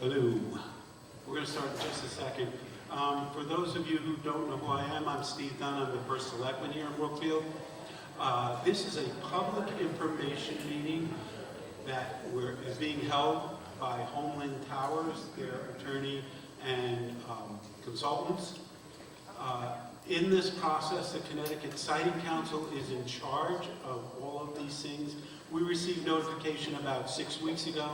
Hello. We're going to start in just a second. For those of you who don't know who I am, I'm Steve Dunn. I'm the first selectman here in Brookfield. This is a public information meeting that is being held by Homeland Towers, their attorney and consultants. In this process, the Connecticut Siting Council is in charge of all of these things. We received notification about 6 weeks ago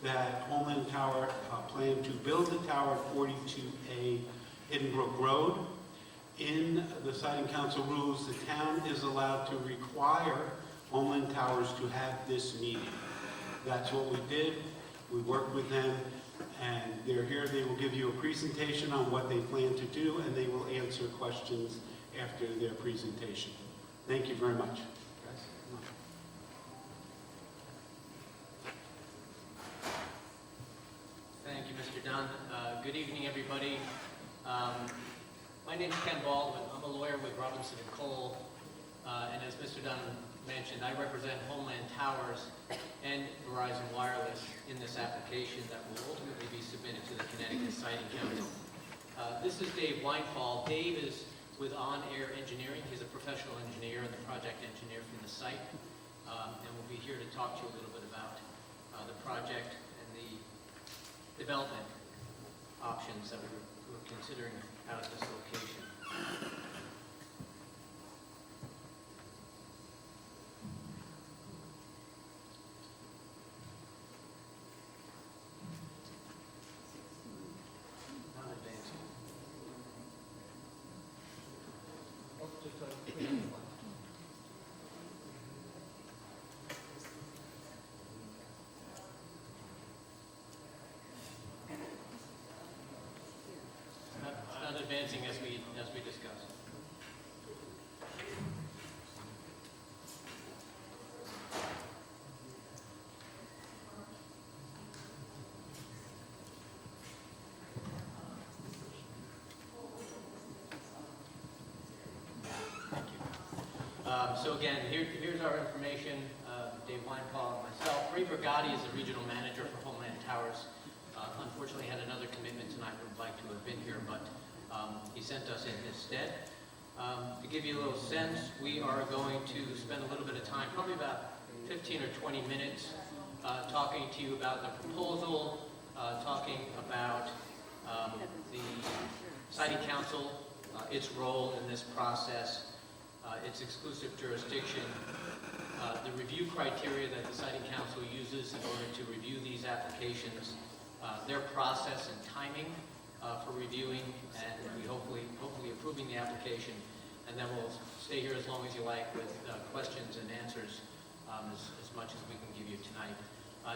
that Homeland Tower planned to build the tower at 42A Hidden Brook Road. In the Siting Council rules, the town is allowed to require Homeland Towers to have this meeting. That's what we did. We worked with them, and they're here. They will give you a presentation on what they plan to do, and they will answer questions after their presentation. Thank you very much. Thank you, Mr. Dunn. Good evening, everybody. My name is Ken Baldwin. I'm a lawyer with Robinson & Cole, and as Mr. Dunn mentioned, I represent Homeland Towers and Verizon Wireless in this application that will ultimately be submitted to the Connecticut Siting Council. This is Dave Weinfall. Dave is with On Air Engineering. He's a professional engineer and the project engineer from the site, and we'll be here to talk to you a little bit about the project and the development options that we're considering out at this location. Not advancing. Not advancing as we discussed. Thank you. So again, here's our information. Dave Weinfall and myself. Ray Brigatti is the regional manager for Homeland Towers. Unfortunately, had another commitment tonight. Would like to have been here, but he sent us in his stead. To give you a little sense, we are going to spend a little bit of time, probably about 15 or 20 minutes, talking to you about the proposal, talking about the Siting Council, its role in this process, its exclusive jurisdiction, the review criteria that the Siting Council uses in order to review these applications, their process and timing for reviewing and hopefully approving the application, and then we'll stay here as long as you like with questions and answers as much as we can give you tonight.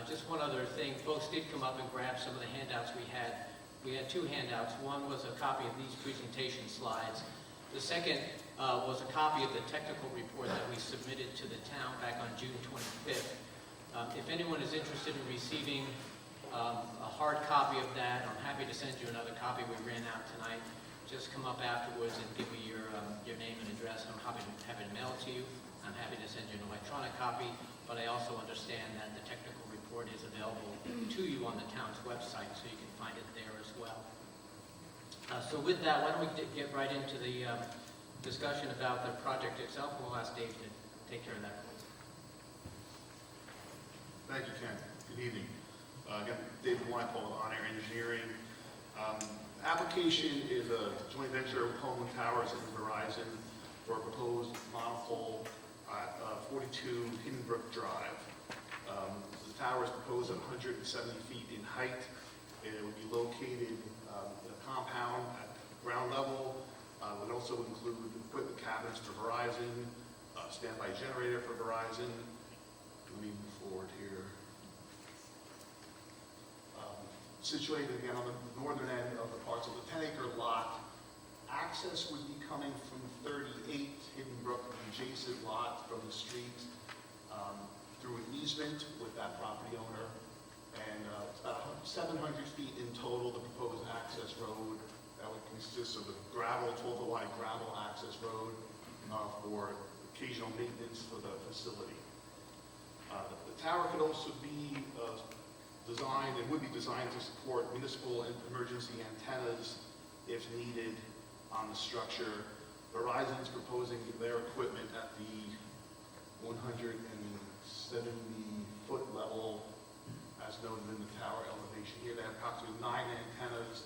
Just one other thing, folks did come up and grab some of the handouts we had. We had two handouts. One was a copy of these presentation slides. The second was a copy of the technical report that we submitted to the town back on June 25th. If anyone is interested in receiving a hard copy of that, I'm happy to send you another copy. We ran out tonight. Just come up afterwards and give me your name and address. I'm happy to have it mailed to you. I'm happy to send you an electronic copy, but I also understand that the technical report is available to you on the town's website, so you can find it there as well. So with that, why don't we get right into the discussion about the project itself, and we'll ask Dave to take care of that. Thank you, Ken. Good evening. Again, David Weinfall with On Air Engineering. Application is a joint venture with Homeland Towers and Verizon for a proposed monopole at 42 Hidden Brook Drive. The tower is proposed at 170 feet in height. It will be located in a compound at ground level. It would also include equipment cabinets for Verizon, standby generator for Verizon. Let me move forward here. Situated again on the northern end of the parcel, the 10-acre lot. Access would be coming from 38 Hidden Brook, the adjacent lot from the street, through an easement with that property owner. And it's about 700 feet in total, the proposed access road. That would consist of a 12-wide gravel access road for occasional maintenance for the facility. The tower could also be designed and would be designed to support municipal and emergency antennas if needed on the structure. Verizon's proposing their equipment at the 170-foot level, as noted in the tower elevation here. They have approximately 9 antennas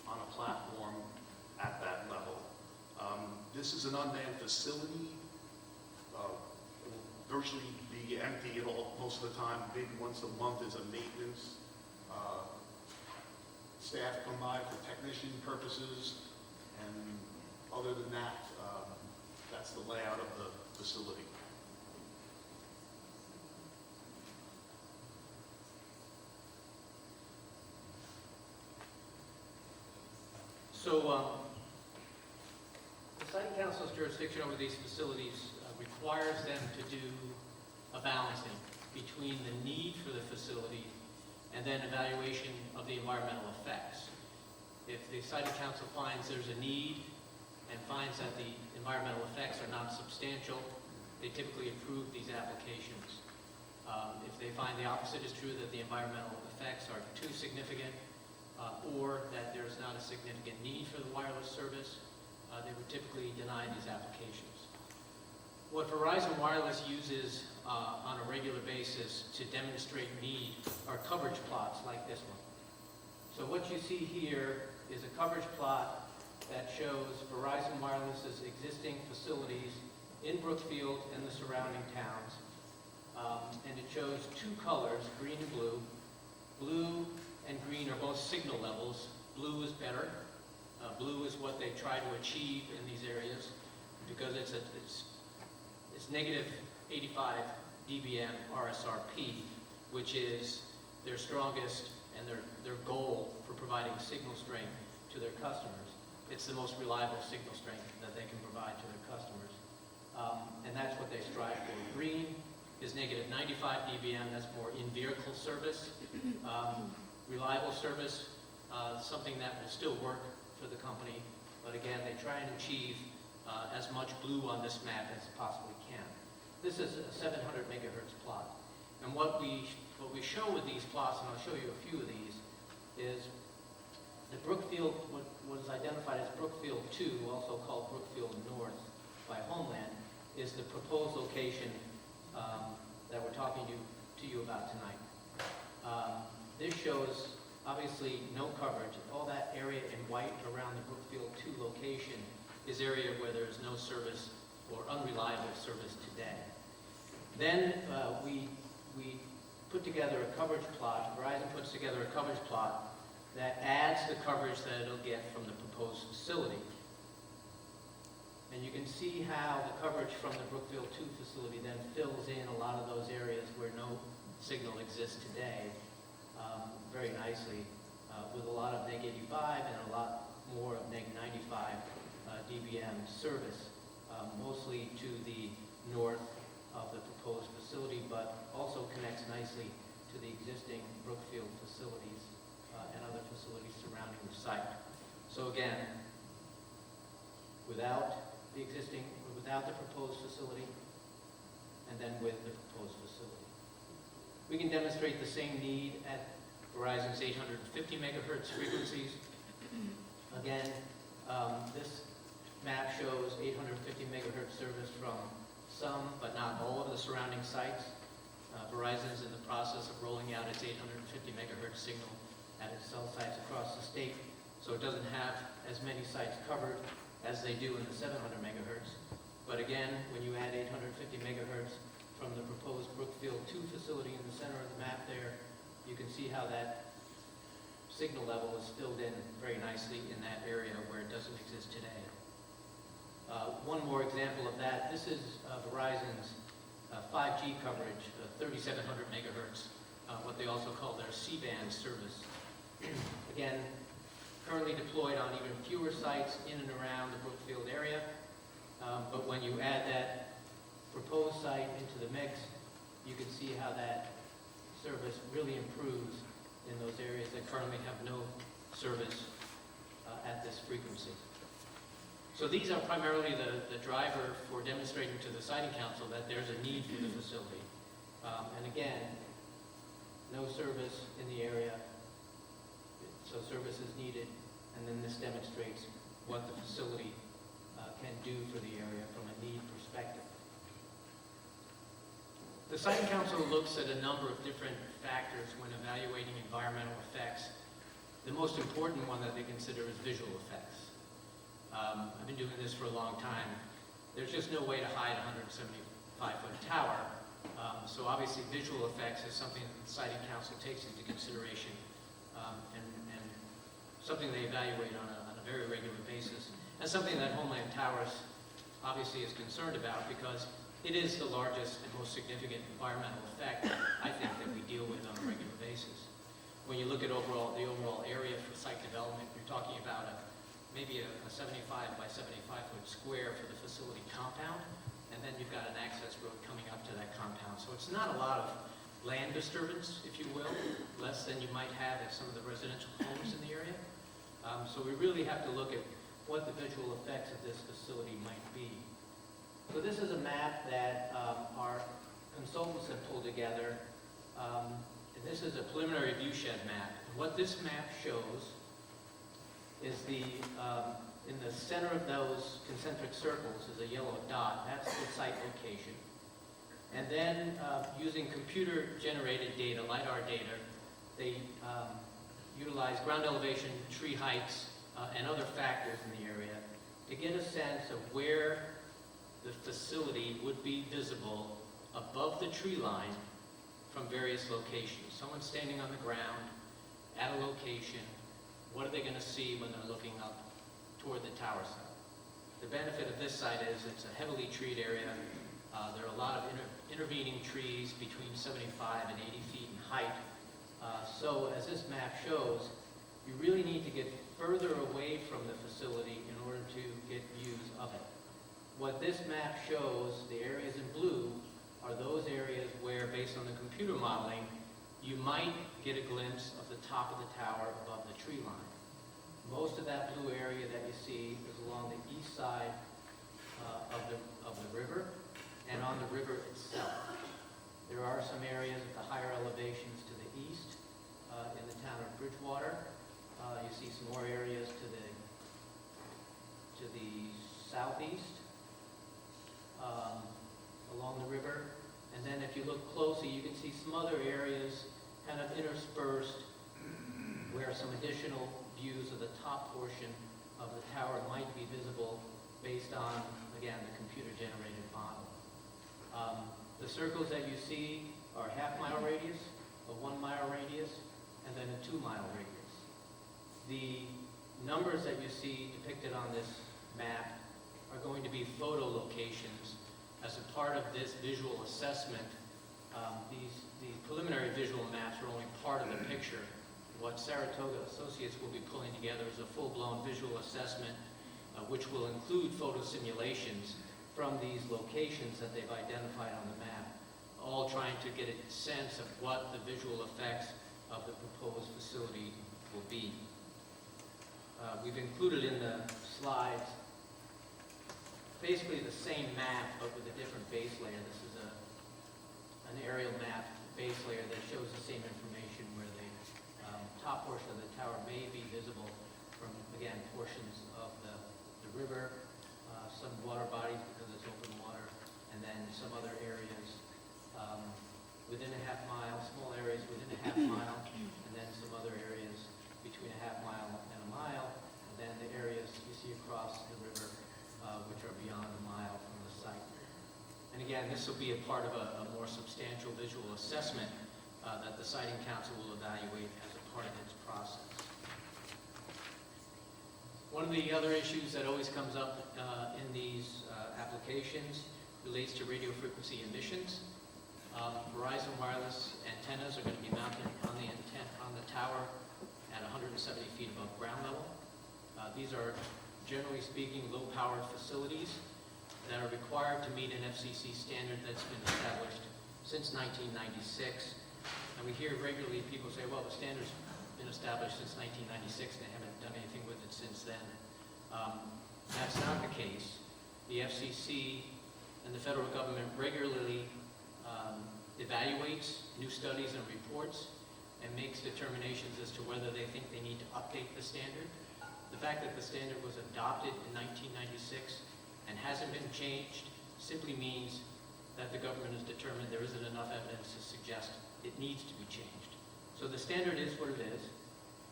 on a platform at that level. This is an unmanned facility. It will virtually be empty at all, most of the time. Maybe once a month is a maintenance. Staff come by for technician purposes, and other than that, that's the layout of the facility. So, the Site Council's jurisdiction over these facilities requires them to do a balancing between the need for the facility and then evaluation of the environmental effects. If the Site Council finds there's a need and finds that the environmental effects are not substantial, they typically approve these applications. If they find the opposite is true, that the environmental effects are too significant, or that there's not a significant need for the wireless service, they would typically deny these applications. What Verizon Wireless uses on a regular basis to demonstrate need are coverage plots like this one. So what you see here is a coverage plot that shows Verizon Wireless's existing facilities in Brookfield and the surrounding towns. And it shows 2 colors, green and blue. Blue and green are both signal levels. Blue is better. Blue is what they try to achieve in these areas because it's negative 85 dBm RSRP, which is their strongest and their goal for providing signal strength to their customers. It's the most reliable signal strength that they can provide to their customers. And that's what they strive for. Green is negative 95 dBm, that's more in-vehicle service. Reliable service, something that will still work for the company, but again, they try and achieve as much blue on this map as possibly can. This is a 700 megahertz plot. And what we show with these plots, and I'll show you a few of these, is the Brookfield, what is identified as Brookfield 2, also called Brookfield North by Homeland, is the proposed location that we're talking to you about tonight. This shows obviously no coverage. All that area in white around the Brookfield 2 location is area where there's no service or unreliable service today. Then we put together a coverage plot, Verizon puts together a coverage plot that adds the coverage that it'll get from the proposed facility. And you can see how the coverage from the Brookfield 2 facility then fills in a lot of those areas where no signal exists today very nicely with a lot of neg 85 and a lot more of neg 95 dBm service, mostly to the north of the proposed facility, but also connects nicely to the existing Brookfield facilities and other facilities surrounding the site. So again, without the proposed facility, and then with the proposed facility. We can demonstrate the same need at Verizon's 850 megahertz frequencies. Again, this map shows 850 megahertz service from some, but not all of the surrounding sites. Verizon is in the process of rolling out its 850 megahertz signal at its cell sites across the state, so it doesn't have as many sites covered as they do in the 700 megahertz. But again, when you add 850 megahertz from the proposed Brookfield 2 facility in the center of the map there, you can see how that signal level is filled in very nicely in that area where it doesn't exist today. One more example of that, this is Verizon's 5G coverage, 3,700 megahertz, what they also call their C-band service. Again, currently deployed on even fewer sites in and around the Brookfield area, but when you add that proposed site into the mix, you can see how that service really improves in those areas that currently have no service at this frequency. So these are primarily the driver for demonstrating to the Siting Council that there's a need for the facility. And again, no service in the area, so service is needed, and then this demonstrates what the facility can do for the area from a need perspective. The Siting Council looks at a number of different factors when evaluating environmental effects. The most important one that they consider is visual effects. I've been doing this for a long time. There's just no way to hide a 175-foot tower. So obviously visual effects is something that the Siting Council takes into consideration and something they evaluate on a very regular basis, and something that Homeland Towers obviously is concerned about because it is the largest and most significant environmental effect, I think, that we deal with on a regular basis. When you look at the overall area for site development, you're talking about maybe a 75 by 75-foot square for the facility compound, and then you've got an access road coming up to that compound. So it's not a lot of land disturbance, if you will, less than you might have at some of the residential homes in the area. So we really have to look at what the visual effects of this facility might be. So this is a map that our consultants have pulled together. And this is a preliminary viewshed map. And what this map shows is in the center of those concentric circles is a yellow dot. That's the site location. And then using computer-generated data, LiDAR data, they utilize ground elevation, tree heights, and other factors in the area to get a sense of where the facility would be visible above the tree line from various locations. Someone standing on the ground at a location, what are they going to see when they're looking up toward the tower site? The benefit of this site is it's a heavily treed area. There are a lot of intervening trees between 75 and 80 feet in height. So as this map shows, you really need to get further away from the facility in order to get views of it. What this map shows, the areas in blue, are those areas where, based on the computer modeling, you might get a glimpse of the top of the tower above the tree line. Most of that blue area that you see is along the east side of the river and on the river itself. There are some areas at the higher elevations to the east in the town of Bridgewater. You see some more areas to the southeast along the river. And then if you look closely, you can see some other areas kind of interspersed where some additional views of the top portion of the tower might be visible based on, again, the computer-generated model. The circles that you see are a half-mile radius, a 1-mile radius, and then a 2-mile radius. The numbers that you see depicted on this map are going to be photo locations as a part of this visual assessment. These preliminary visual maps are only part of the picture. What Saratoga Associates will be pulling together is a full-blown visual assessment, which will include photo simulations from these locations that they've identified on the map, all trying to get a sense of what the visual effects of the proposed facility will be. We've included in the slides basically the same map, but with a different base layer. This is an aerial map base layer that shows the same information where the top portion of the tower may be visible from, again, portions of the river, some water bodies because it's open water, and then some other areas within a half mile, small areas within a half mile, and then some other areas between a half mile and a mile, and then the areas you see across the river, which are beyond a mile from the site. And again, this will be a part of a more substantial visual assessment that the Siting Council will evaluate as a part of its process. One of the other issues that always comes up in these applications relates to radio frequency emissions. Verizon wireless antennas are going to be mounted on the tower at 170 feet above ground level. These are, generally speaking, low-powered facilities that are required to meet an FCC standard that's been established since 1996. And we hear regularly people say, well, the standard's been established since 1996 and they haven't done anything with it since then. That's not the case. The FCC and the federal government regularly evaluates new studies and reports, and makes determinations as to whether they think they need to update the standard. The fact that the standard was adopted in 1996 and hasn't been changed simply means that the government has determined there isn't enough evidence to suggest it needs to be changed. So the standard is what it is,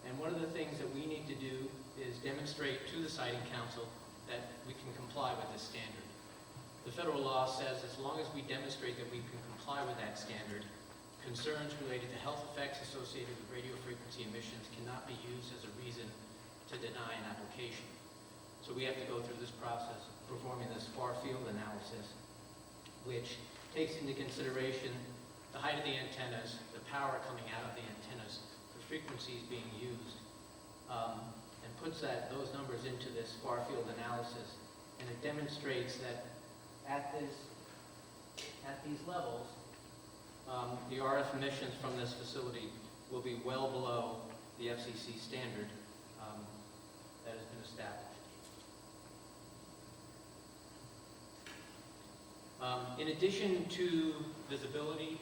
and one of the things that we need to do is demonstrate to the Siting Council that we can comply with this standard. The federal law says as long as we demonstrate that we can comply with that standard, concerns related to health effects associated with radio frequency emissions cannot be used as a reason to deny an application. So we have to go through this process, performing this far field analysis, which takes into consideration the height of the antennas, the power coming out of the antennas, the frequencies being used, and puts those numbers into this far field analysis. And it demonstrates that at these levels, the RF emissions from this facility will be well below the FCC standard that has been established. In addition to visibility,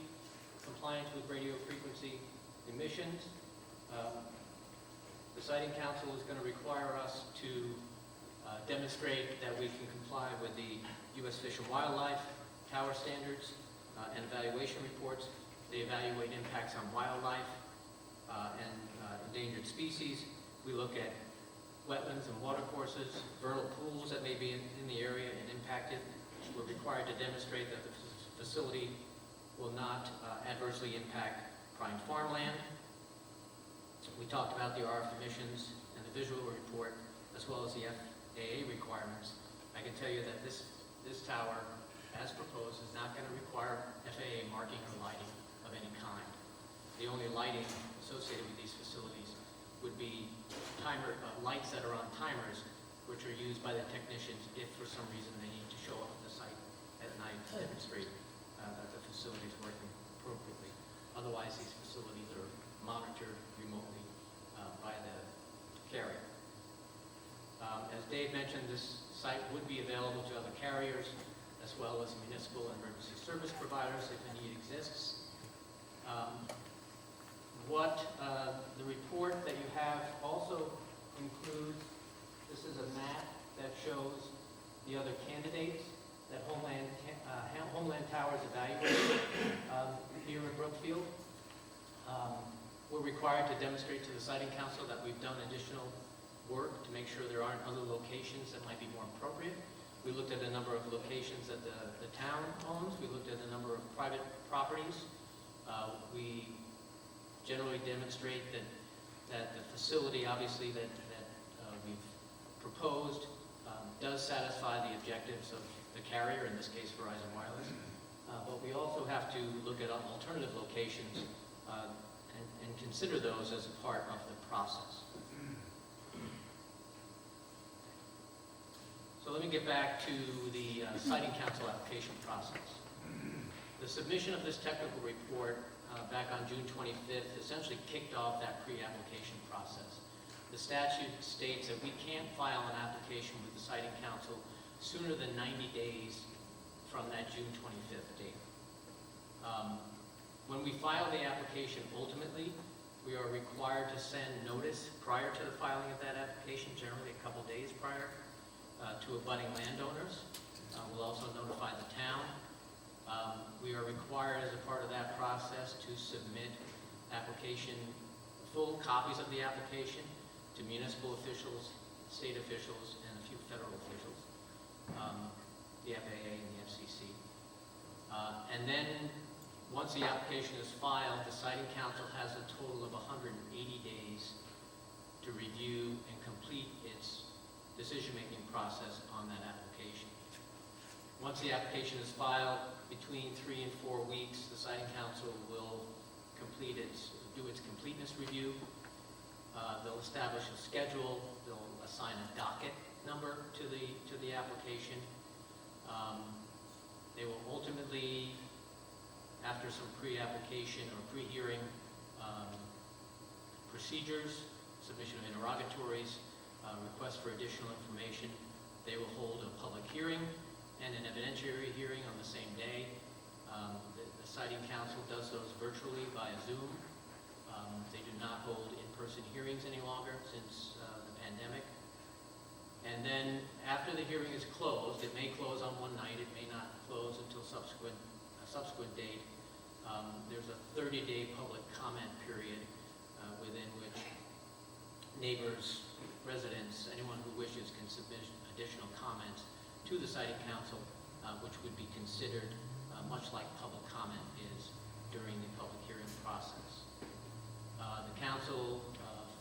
compliance with radio frequency emissions, the Siting Council is going to require us to demonstrate that we can comply with the U.S. Fish and Wildlife Tower standards and evaluation reports. They evaluate impacts on wildlife and endangered species. We look at wetlands and watercourses, vernal pools that may be in the area and impacted. We're required to demonstrate that the facility will not adversely impact prime farmland. We talked about the RF emissions and the visual report, as well as the FAA requirements. I can tell you that this tower, as proposed, is not going to require FAA marking or lighting of any kind. The only lighting associated with these facilities would be lights that are on timers, which are used by the technicians if for some reason they need to show up at the site at night to demonstrate that the facility is working appropriately. Otherwise, these facilities are monitored remotely by the carrier. As Dave mentioned, this site would be available to other carriers as well as municipal and emergency service providers if a need exists. The report that you have also includes, this is a map that shows the other candidates that Homeland Towers evaluated here in Brookfield. We're required to demonstrate to the Siting Council that we've done additional work to make sure there aren't other locations that might be more appropriate. We looked at a number of locations that the town owns. We looked at a number of private properties. We generally demonstrate that the facility, obviously, that we've proposed does satisfy the objectives of the carrier, in this case Verizon Wireless. But we also have to look at alternative locations and consider those as a part of the process. So let me get back to the Siting Council application process. The submission of this technical report back on June 25th essentially kicked off that pre-application process. The statute states that we can't file an application with the Siting Council sooner than 90 days from that June 25th date. When we file the application, ultimately, we are required to send notice prior to the filing of that application, generally a couple days prior, to abutting landowners. We'll also notify the town. We are required as a part of that process to submit full copies of the application to municipal officials, state officials, and a few federal officials, the FAA and the FCC. And then once the application is filed, the Siting Council has a total of 180 days to review and complete its decision-making process on that application. Once the application is filed, between 3 and 4 weeks, the Siting Council will do its completeness review. They'll establish a schedule. They'll assign a docket number to the application. They will ultimately, after some pre-application or pre-hearing procedures, submission of interrogatories, request for additional information, they will hold a public hearing and an evidentiary hearing on the same day. The Siting Council does those virtually via Zoom. They do not hold in-person hearings any longer since the pandemic. And then after the hearing is closed, it may close on one night, it may not close until a subsequent date. There's a 30-day public comment period within which neighbors, residents, anyone who wishes can submit additional comments to the Siting Council, which would be considered much like public comment is during the public hearing process. The council,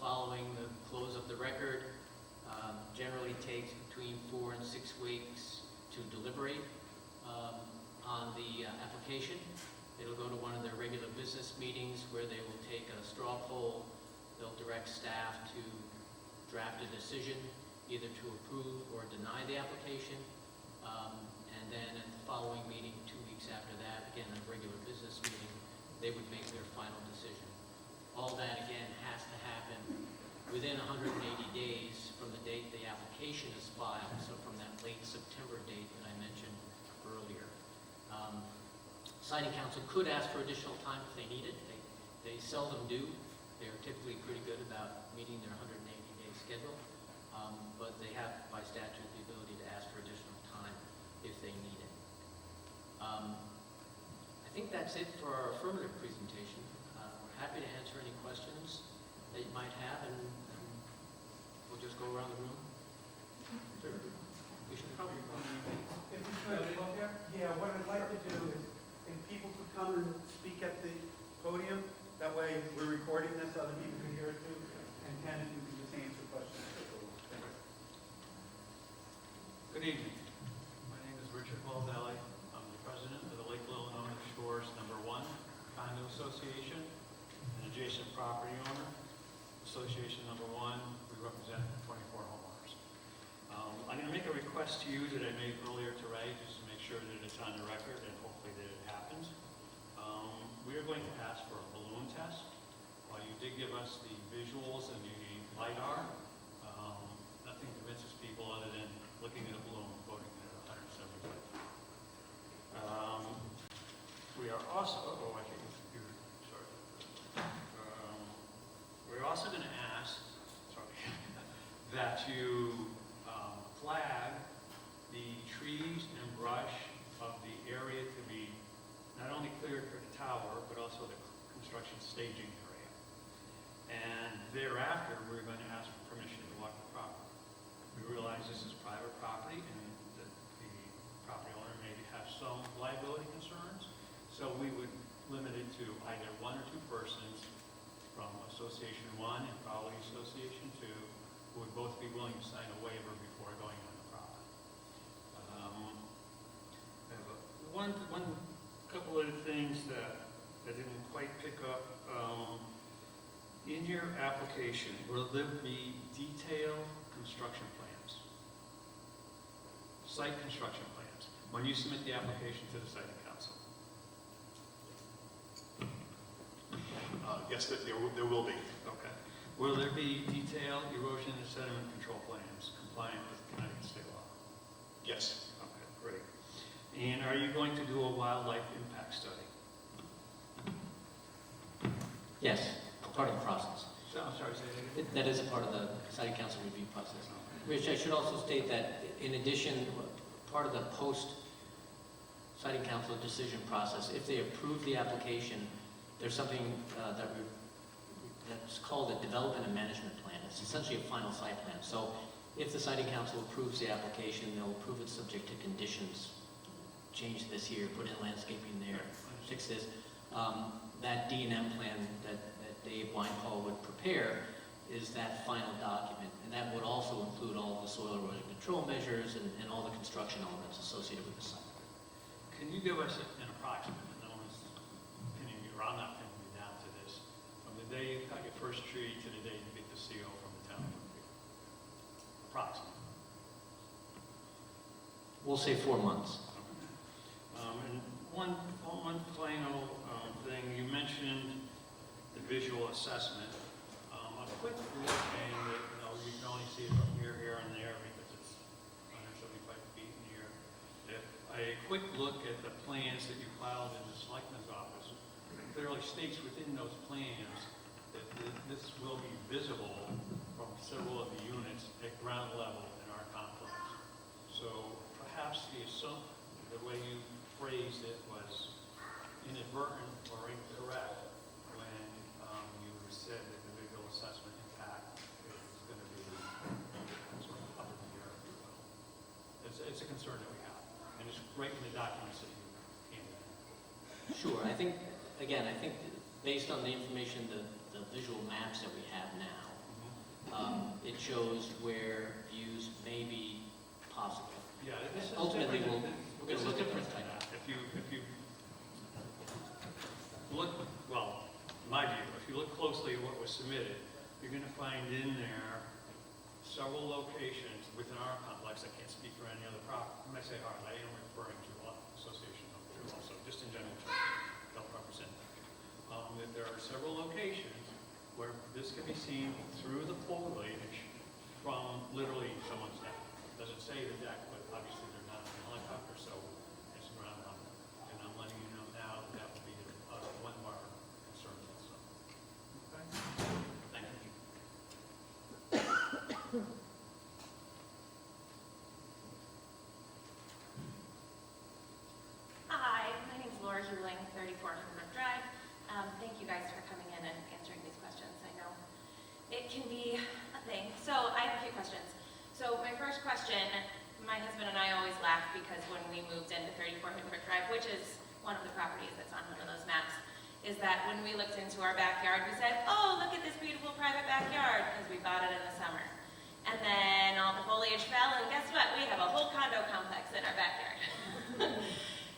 following the close of the record, generally takes between 4 and 6 weeks to deliberate on the application. It'll go to one of their regular business meetings where they will take a straw poll. They'll direct staff to draft a decision, either to approve or deny the application. And then at the following meeting, 2 weeks after that, again, a regular business meeting, they would make their final decision. All that, again, has to happen within 180 days from the date the application is filed, so from that late September date that I mentioned earlier. Siting Council could ask for additional time if they need it. They seldom do. They're typically pretty good about meeting their 180-day schedule, but they have, by statute, the ability to ask for additional time if they need it. I think that's it for our affirmative presentation. We're happy to answer any questions that you might have, and we'll just go around the room. We should probably If you could, yeah, what I'd like to do is, if people could come and speak at the podium, that way we're recording this, other people can hear it too, and Ken, if you can just answer questions. Good evening. My name is Richard Baldelli. I'm the president of the Lake Illinois Shores No. 1 Condo Association, an adjacent property owner. Association No. 1, we represent 24 homeowners. I'm going to make a request to you that I made earlier to Ray, just to make sure that it's on the record and hopefully that it happens. We are going to ask for a balloon test. While you did give us the visuals and the LiDAR, nothing convinces people other than looking at a balloon floating at 170 feet. We are also, I think it's computer, sorry. We're also going to ask, that you flag the trees and brush of the area to be not only cleared for the tower, but also the construction staging area. And thereafter, we're going to ask for permission to walk the property. We realize this is private property and that the property owner may have some liability concerns, so we would limit it to either 1 or 2 persons from Association 1 and probably Association 2 who would both be willing to sign a waiver before going on the property. I have one couple of things that I didn't quite pick up. In your application, will there be detailed construction plans? Site construction plans, when you submit the application to the Siting Council? Yes, there will be. Okay. Will there be detailed erosion and sediment control plans compliant with Connecticut state law? Yes. Okay, great. And are you going to do a wildlife impact study? Yes, part of the process. So, I'm sorry, say that again? That is a part of the Siting Council review process. Rich, I should also state that in addition, part of the post-Siting Council decision process, if they approve the application, there's something that's called a development and management plan. It's essentially a final site plan. So if the Siting Council approves the application, they'll approve it subject to conditions. Change this here, put in landscaping there, fix this. That D&M plan that Dave Weinpaul would prepare is that final document, and that would also include all the soil erosion control measures and all the construction elements associated with the site. Can you give us an approximate? No one's pinning you, or I'm not pinning you down to this. From the day you cut your first tree to the day you get the CO from the town. Approximate. We'll say 4 months. And one final thing, you mentioned the visual assessment. A quick look, and you can only see it from here, and there because it's 175 feet in the air. If a quick look at the plans that you filed in the Selectman's office clearly states within those plans that this will be visible from several of the units at ground level in our complex. So perhaps the way you phrased it was inadvertent or incorrect when you said that the visual assessment impact is going to be sort of up in the air, if you will. It's a concern that we have, and it's right in the documents that you handed in. Sure, I think based on the information, the visual maps that we have now, it shows where views may be possible. Yeah, this is Ultimately, different. we're going to look at different this than type. that. If you look, well, in my view, if you look closely at what was submitted, you're going to find in there several locations within our complex. I can't speak for any other property. When I say ours, I am referring to Association of True also, just in general terms, don't represent them. That there are several locations where this can be seen through the foliage from literally someone's deck. Doesn't say the deck, but obviously they're not in a helicopter, so it's ground level. And I'm letting you know now that that will be one of our concerns also. Okay? Thank you. Hi, my name is Laura Huling, 34 Hembrook Drive. Thank you guys for coming in and answering these questions. I know it can be a thing. So I have a few questions. So my first question, my husband and I always laugh because when we moved into 34 Hembrook Drive, which is one of the properties that's on one of those maps, is that when we looked into our backyard, we said, oh, look at this beautiful private backyard, because we bought it in the summer. And then all the foliage fell, and guess what? We have a whole condo complex in our backyard.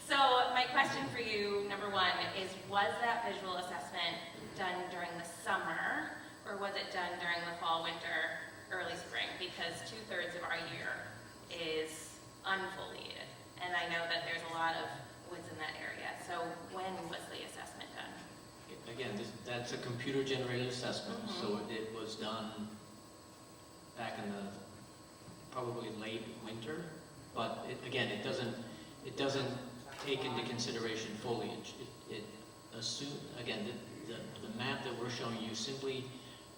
So my question for you, number one, is was that visual assessment done during the summer, or was it done during the fall, winter, early spring? Because 2/3 of our year is unfoliated, and I know that there's a lot of woods in that area. So when was the assessment done? Again, that's a computer-generated assessment, so it was done back in the probably late winter, but again, it doesn't take into consideration foliage. It assumes, again, the map that we're showing you simply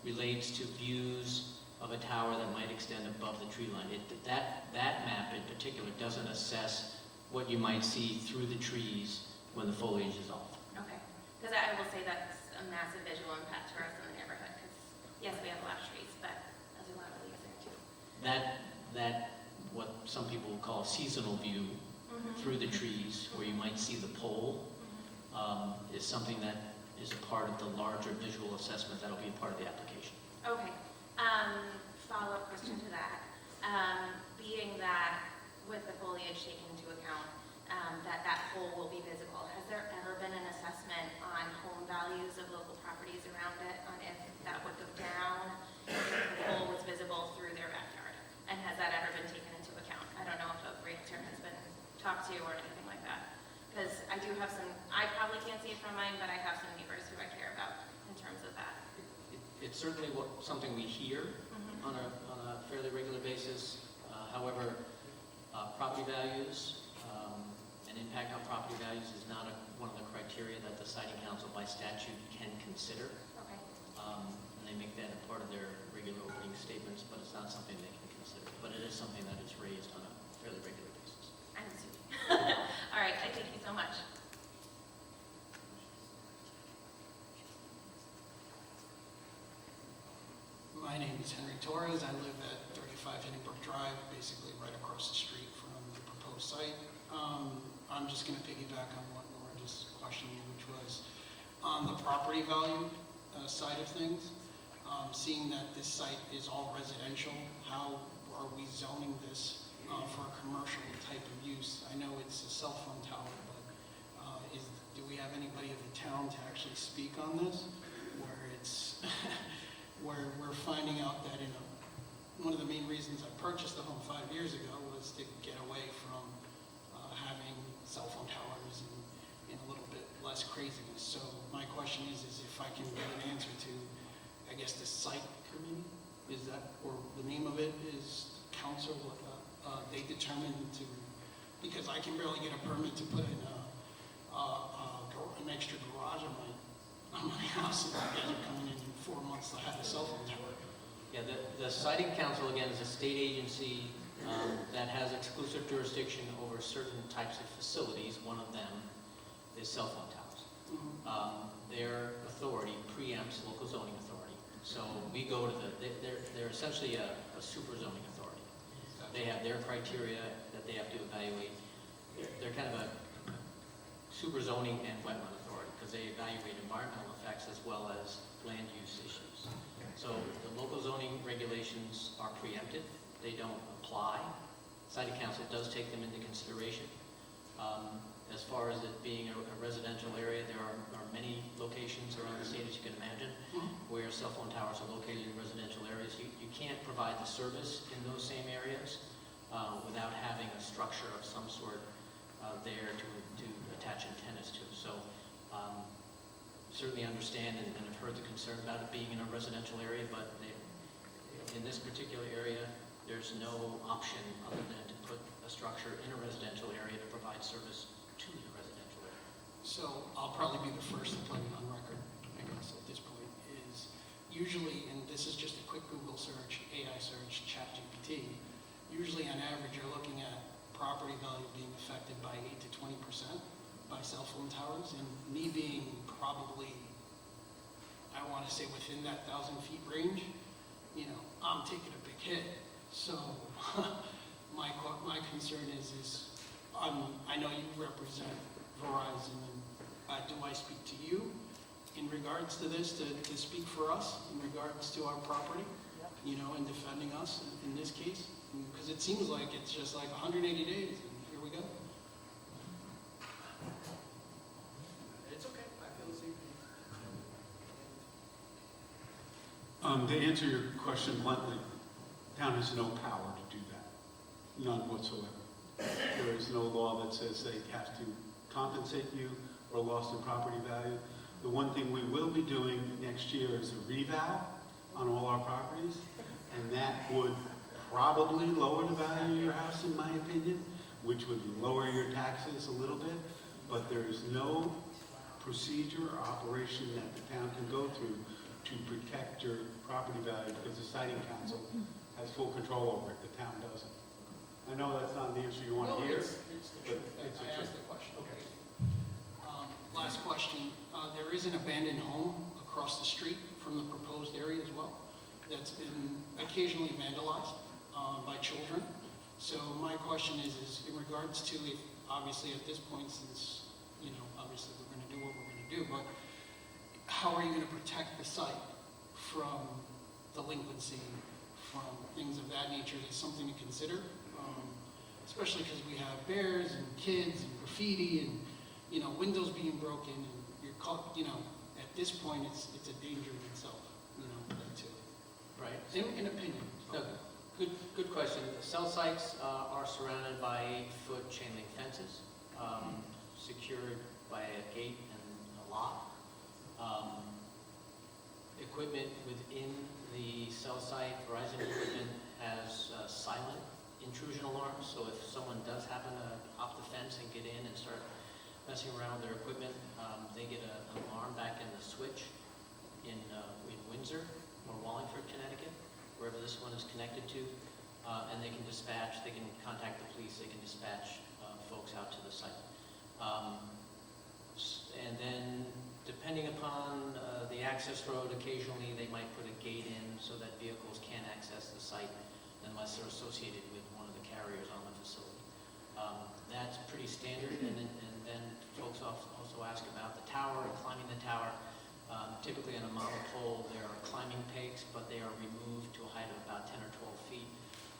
relates to views of a tower that might extend above the tree line. That map in particular doesn't assess what you might see through the trees when the foliage is off. Okay, because I will say that's a massive visual impact for us in the neighborhood, because yes, we have a lot of trees, but there's a lot of leaves there too. That what some people call seasonal view through the trees, where you might see the pole, is something that is a part of the larger visual assessment that'll be a part of the application. Okay, follow-up question to that. Being that with the foliage taken into account, that pole will be visible, has there ever been an assessment on home values of local properties around it, on if that would go down if the pole was visible through their backyard? And has that ever been taken into account? I don't know if a realtor has been talked to or anything like that. Because I do have some, I probably can't see it from mine, but I have some neighbors who I care about in terms of that. It's certainly something we hear on a fairly regular basis. However, property values and impact on property values is not one of the criteria that the Siting Council by statute can consider. Okay. And they make that a part of their regular opening statements, but it's not something they can consider. But it is something that is raised on a fairly regular basis. I'm assuming. All right, thank you so much. My name is Henry Torres. I live at 35 Hinnebrook Drive, basically right across the street from the proposed site. I'm just going to piggyback on what Laura just questioned me, which was on the property value side of things. Seeing that this site is all residential, how are we zoning this for a commercial type of use? I know it's a cell phone tower, but do we have anybody of the town to actually speak on this? Where it's where we're finding out that one of the main reasons I purchased the home 5 years ago was to get away from having cell phone towers and a little bit less craziness. So my question is if I can get an answer to, I guess, the site committee, is that, or the name of it is council, they determine to, because I can barely get a permit to put in an extra garage on my house, and you guys are coming in and 4 months to have a cell phone tower. Yeah, the siting council, again, is a state agency that has exclusive jurisdiction over certain types of facilities. One of them is cell phone towers. Their authority preempts local zoning authority. So we go to they're essentially a super zoning authority. They have their criteria that they have to evaluate. They're kind of a super zoning and wetland authority because they evaluate environmental effects as well as land use issues. So the local zoning regulations are preempted. They don't apply. Siting council does take them into consideration. As far as it being a residential area, there are many locations around the state, as you can imagine, where cell phone towers are located in residential areas. You can't provide the service in those same areas without having a structure of some sort there to attach antennas to. So certainly understand and have heard the concern about it being in a residential area, but in this particular area, there's no option other than to put a structure in a residential area to provide service to the residential area. So I'll probably be the first to put it on record, I guess, at this point, is usually, and this is just a quick Google search, AI search, ChatGPT, usually on average, you're looking at property value being affected by 8 to 20% by cell phone towers, and me being probably, I want to say within that 1,000 feet range, you know, I'm taking a big hit. So my concern is I know you represent Verizon, and do I speak to you in regards to this, to speak for us in regards to our property, you know, and defending us in this case? Because it seems like it's just like 180 days, and here we go. It's okay, I feel the same thing. To answer your question bluntly, town has no power to do that, none whatsoever. There is no law that says they have to compensate you for loss in property value. The one thing we will be doing next year is a revow on all our properties, and that would probably lower the value of your house, in my opinion, which would lower your taxes a little bit, but there is no procedure or operation that the town can go through to protect your property value because the siting council has full control over it, the town doesn't. I know that's not the answer you want to hear. It's the truth. but it's a I truth. asked the question. Okay. Last question. There is an abandoned home across the street from the proposed area as well that's been occasionally vandalized by children. So my question is in regards to, if, obviously at this point, since, you know, obviously we're going to do what we're going to do, but how are you going to protect the site from delinquency, from things of that nature? Is something to consider, especially because we have bears and kids and graffiti and, you know, windows being broken, and you're caught, you know, at this point it's a danger in itself, you know, to it. Right. In opinion. No, good question. The cell sites are surrounded by 8-foot chain link fences, secured by a gate and a lock. Equipment within the cell site, Verizon equipment has silent intrusion alarms, so if someone does happen to hop the fence and get in and start messing around with their equipment, they get an alarm back in the switch in Windsor or Wallingford, Connecticut, wherever this one is connected to, and they can dispatch, they can contact the police, they can dispatch folks out to the site. And then, depending upon the access road, occasionally they might put a gate in so that vehicles can't access the site unless they're associated with one of the carriers on the facility. That's pretty standard, and then folks also ask about the tower and climbing the tower. Typically on a model pole, there are climbing pegs, but they are removed to a height of about 10 or 12 feet.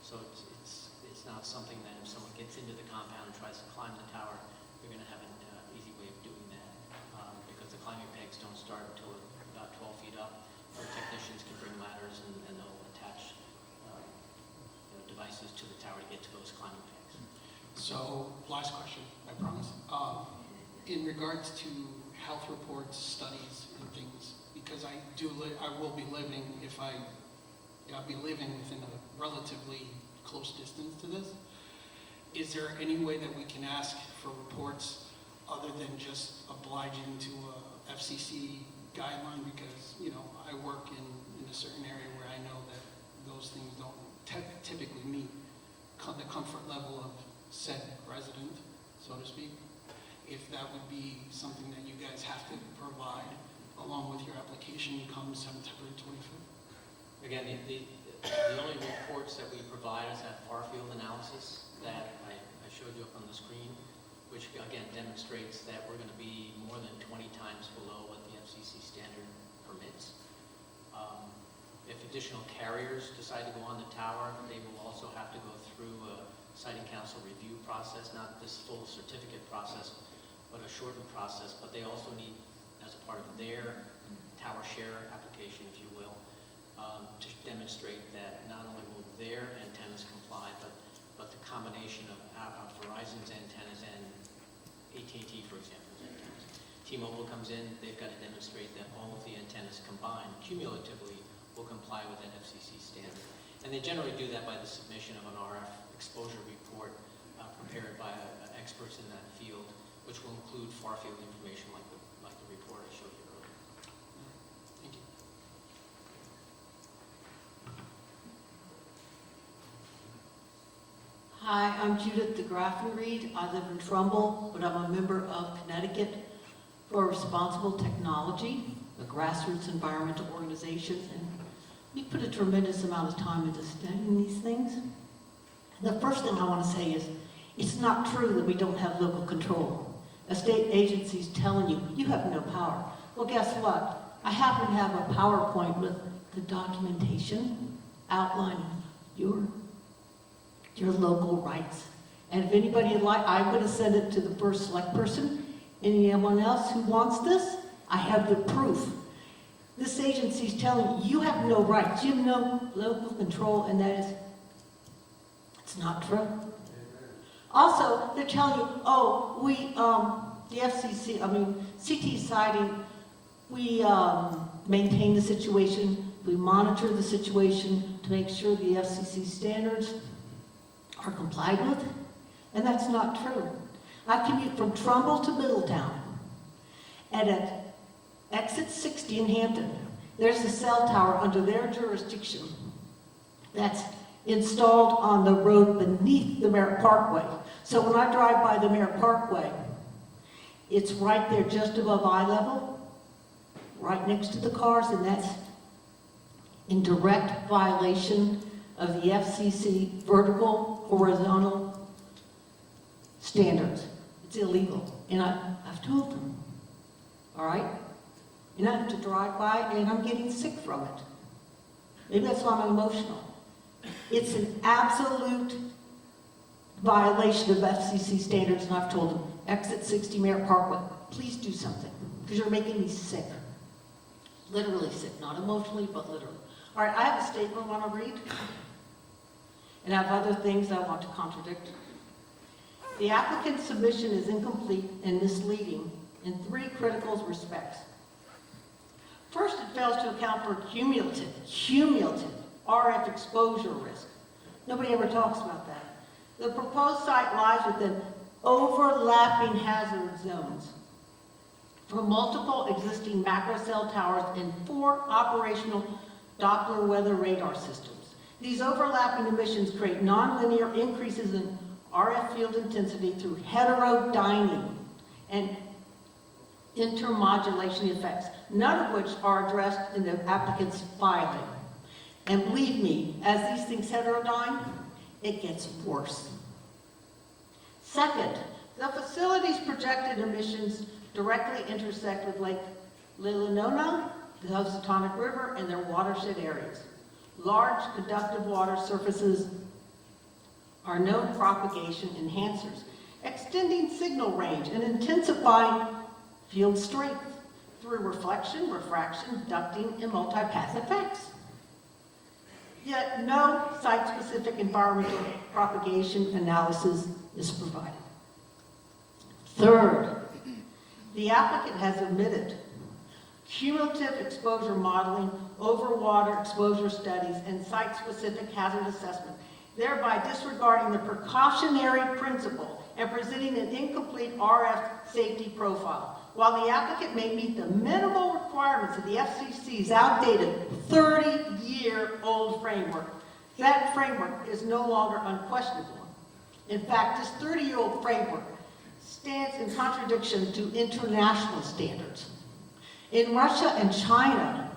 So it's not something that if someone gets into the compound and tries to climb the tower, you're going to have an easy way of doing that, because the climbing pegs don't start until about 12 feet up. Our technicians can bring ladders and they'll attach devices to the tower to get to those climbing pegs. So, last question, I promise. In regards to health reports, studies, and things, because I will be living, I'll be living within a relatively close distance to this. Is there any way that we can ask for reports other than just obliging to a FCC guideline because, you know, I work in a certain area where I know that those things don't typically meet the comfort level of said resident, so to speak. If that would be something that you guys have to provide along with your application come September 25th. Again, the only reports that we provide is that far field analysis that I showed you up on the screen, which again demonstrates that we're going to be more than 20 times below what the FCC standard permits. If additional carriers decide to go on the tower, they will also have to go through a siting council review process, not this full certificate process, but a shortened process. But they also need, as a part of their tower share application, if you will, to demonstrate that not only will their antennas comply, but the combination of Verizon's antennas and AT&T, for example, antennas. T-Mobile comes in, they've got to demonstrate that all of the antennas combined cumulatively will comply with that FCC standard. And they generally do that by the submission of an RF exposure report prepared by experts in that field, which will include far field information like the report I showed you earlier. Thank you. Hi, I'm Judith DeGraffenreid. Reed. I live in Trumbull, but I'm a member of Connecticut for Responsible Technology, a grassroots environmental organization, and we put a tremendous amount of time into studying these things. The first thing I want to say is, it's not true that we don't have local control. A state agency's telling you, you have no power. Well, guess what? I happen to have a PowerPoint with the documentation outlining your local rights. And if anybody would like, I would have sent it to the first select person. Anyone else who wants this, I have the proof. This agency's telling you, you have no rights, you have no local control, and that is, it's not true. Also, they're telling you, oh, we, the FCC, CT siting, we maintain the situation, we monitor the situation to make sure the FCC standards are complied with, and that's not true. I commute from Trumbull to Middletown, and at exit 60 in Hampton, there's a cell tower under their jurisdiction that's installed on the road beneath the Merritt Parkway. So when I drive by the Merritt Parkway, it's right there just above eye level, right next to the cars, and that's in direct violation of the FCC vertical, horizontal standards. It's illegal, and I've told them, all right? And I have to drive by, and I'm getting sick from it. Maybe that's why I'm emotional. It's an absolute violation of FCC standards, and I've told them, exit 60 Merritt Parkway, please do something, because you're making me sick. Literally sick, not emotionally, but literally. All right, I have a statement I want to read, and I have other things I want to contradict. The applicant's submission is incomplete and misleading in 3 critical respects. First, it fails to account for cumulative RF exposure risk. Nobody ever talks about that. The proposed site lies within overlapping hazard zones for multiple existing macro cell towers and 4 operational Doppler weather radar systems. These overlapping emissions create nonlinear increases in RF field intensity through heterodyning and intermodulation effects, none of which are addressed in the applicant's filing. And believe me, as these things heterodyne, it gets worse. Second, the facility's projected emissions directly intersect with Lake Lilanona, the Housatonic River, and their watershed areas. Large conductive water surfaces are known propagation enhancers, extending signal range and intensifying field strength through reflection, refraction, ducting, and multipath effects. Yet no site-specific environmental propagation analysis is provided. Third, the applicant has omitted cumulative exposure modeling, overwater exposure studies, and site-specific hazard assessment, thereby disregarding the precautionary principle and presenting an incomplete RF safety profile. while the applicant may meet the minimal requirements of the FCC's outdated 30-year-old framework, that framework is no longer unquestionable. In fact, this 30-year-old framework stands in contradiction to international standards. In Russia and China,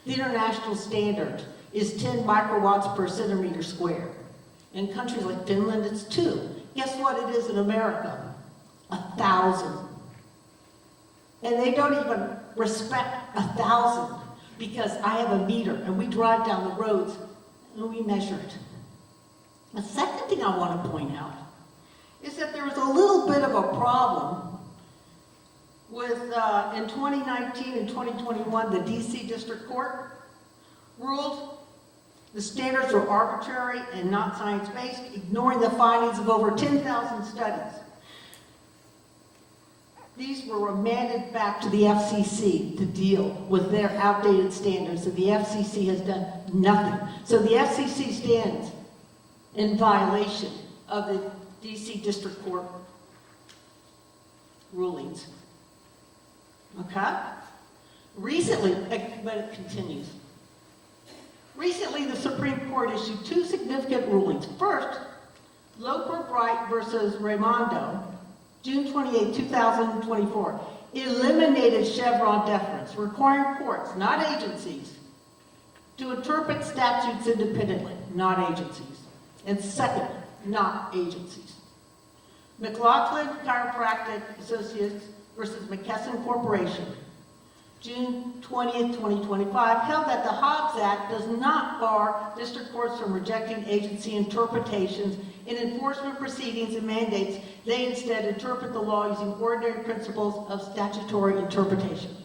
the international standard is 10 microwatts per centimeter square. In countries like Finland, it's 2. Guess what it is in America? 1,000. And they don't even respect 1,000 because I have a meter and we drive down the roads and we measure it. The second thing I want to point out is that there was a little bit of a problem with, in 2019 and 2021, the DC District Court ruled the standards were arbitrary and not science-based, ignoring the findings of over 10,000 studies. These were remanded back to the FCC to deal with their outdated standards, and the FCC has done nothing. So the FCC stands in violation of the DC District Court rulings. Okay? Recently, but it continues. Recently, the Supreme Court issued 2 significant rulings. First, Loper Bright versus Raimondo, June 28, 2024, eliminated Chevron deference, requiring courts, not agencies, to interpret statutes independently, not agencies. And second, not agencies. McLaughlin Chiropractic Associates versus McKesson Corporation, June 20th, 2025, held that the Hobbs Act does not bar district courts from rejecting agency interpretations in enforcement proceedings and mandates. They instead interpret the law using ordinary principles of statutory interpretation.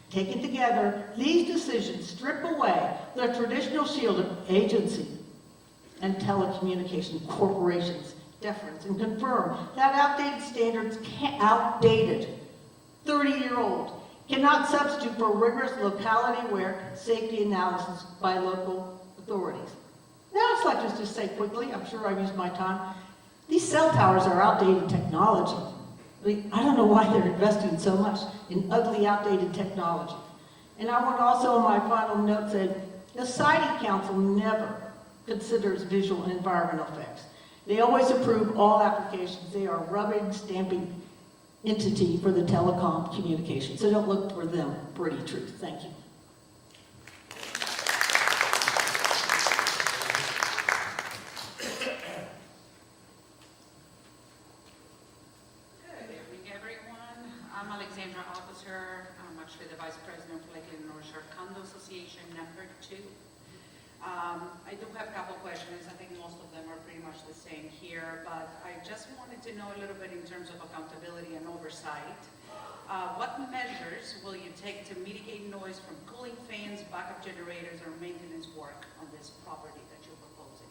Taken together, these decisions strip away the traditional shield of agency and telecommunication corporations' deference and confirm that outdated standards, outdated, 30-year-old, cannot substitute for rigorous locality-aware safety analysis by local authorities. Now, I'd like to just say quickly, I'm sure I've used my time, these cell towers are outdated technology. I don't know why they're investing so much in ugly, outdated technology. And I want also in my final note say, the Siting Council never considers visual and environmental effects. They always approve all applications. They are rubbing, stamping entity for the telecom communication. So don't look for them for any truth. Thank you. Good evening, everyone. I'm Alexandra Officer. I'm actually the Vice President of Lakeland North Shore Condo Association, number 2. I do have a couple questions. I think most of them are pretty much the same here, but I just wanted to know a little bit in terms of accountability and oversight. What measures will you take to mitigate noise from cooling fans, backup generators, or maintenance work on this property that you're proposing?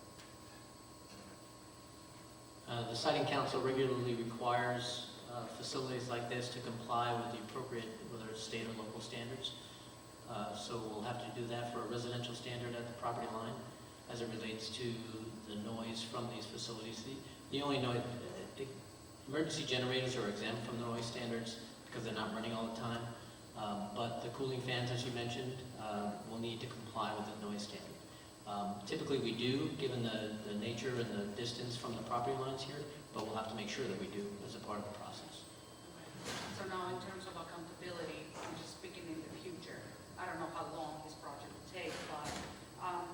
The Siting Council regularly requires facilities like this to comply with the appropriate, whether it's state or local standards. So we'll have to do that for a residential standard at the property line as it relates to the noise from these facilities. The only noise, emergency generators are exempt from the noise standards because they're not running all the time. But the cooling fans, as you mentioned, will need to comply with the noise standard. Typically we do, given the nature and the distance from the property lines here, but we'll have to make sure that we do as a part of the process. So now in terms of accountability, I'm just speaking in the future. I don't know how long this project will take, but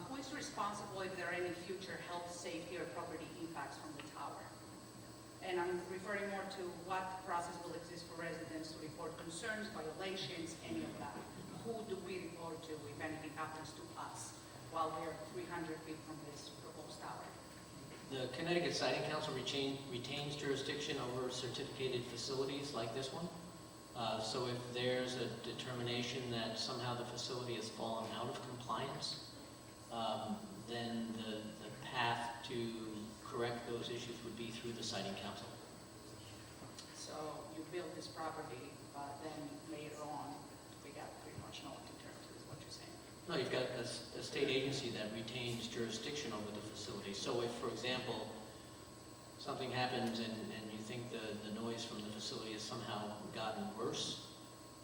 who is responsible if there are any future health, safety, or property impacts from the tower? And I'm referring more to what process will exist for residents to report concerns, violations, any of that. Who do we report to if anything happens to us while we're 300 feet from this proposed tower? The Connecticut Siting Council retains jurisdiction over certificated facilities like this one. So if there's a determination that somehow the facility has fallen out of compliance, then the path to correct those issues would be through the Siting Council. So you build this property, but then later on, we got pretty much no one to turn to, is what you're saying? No, you've got a state agency that retains jurisdiction over the facility. So if, for example, something happens and you think the noise from the facility has somehow gotten worse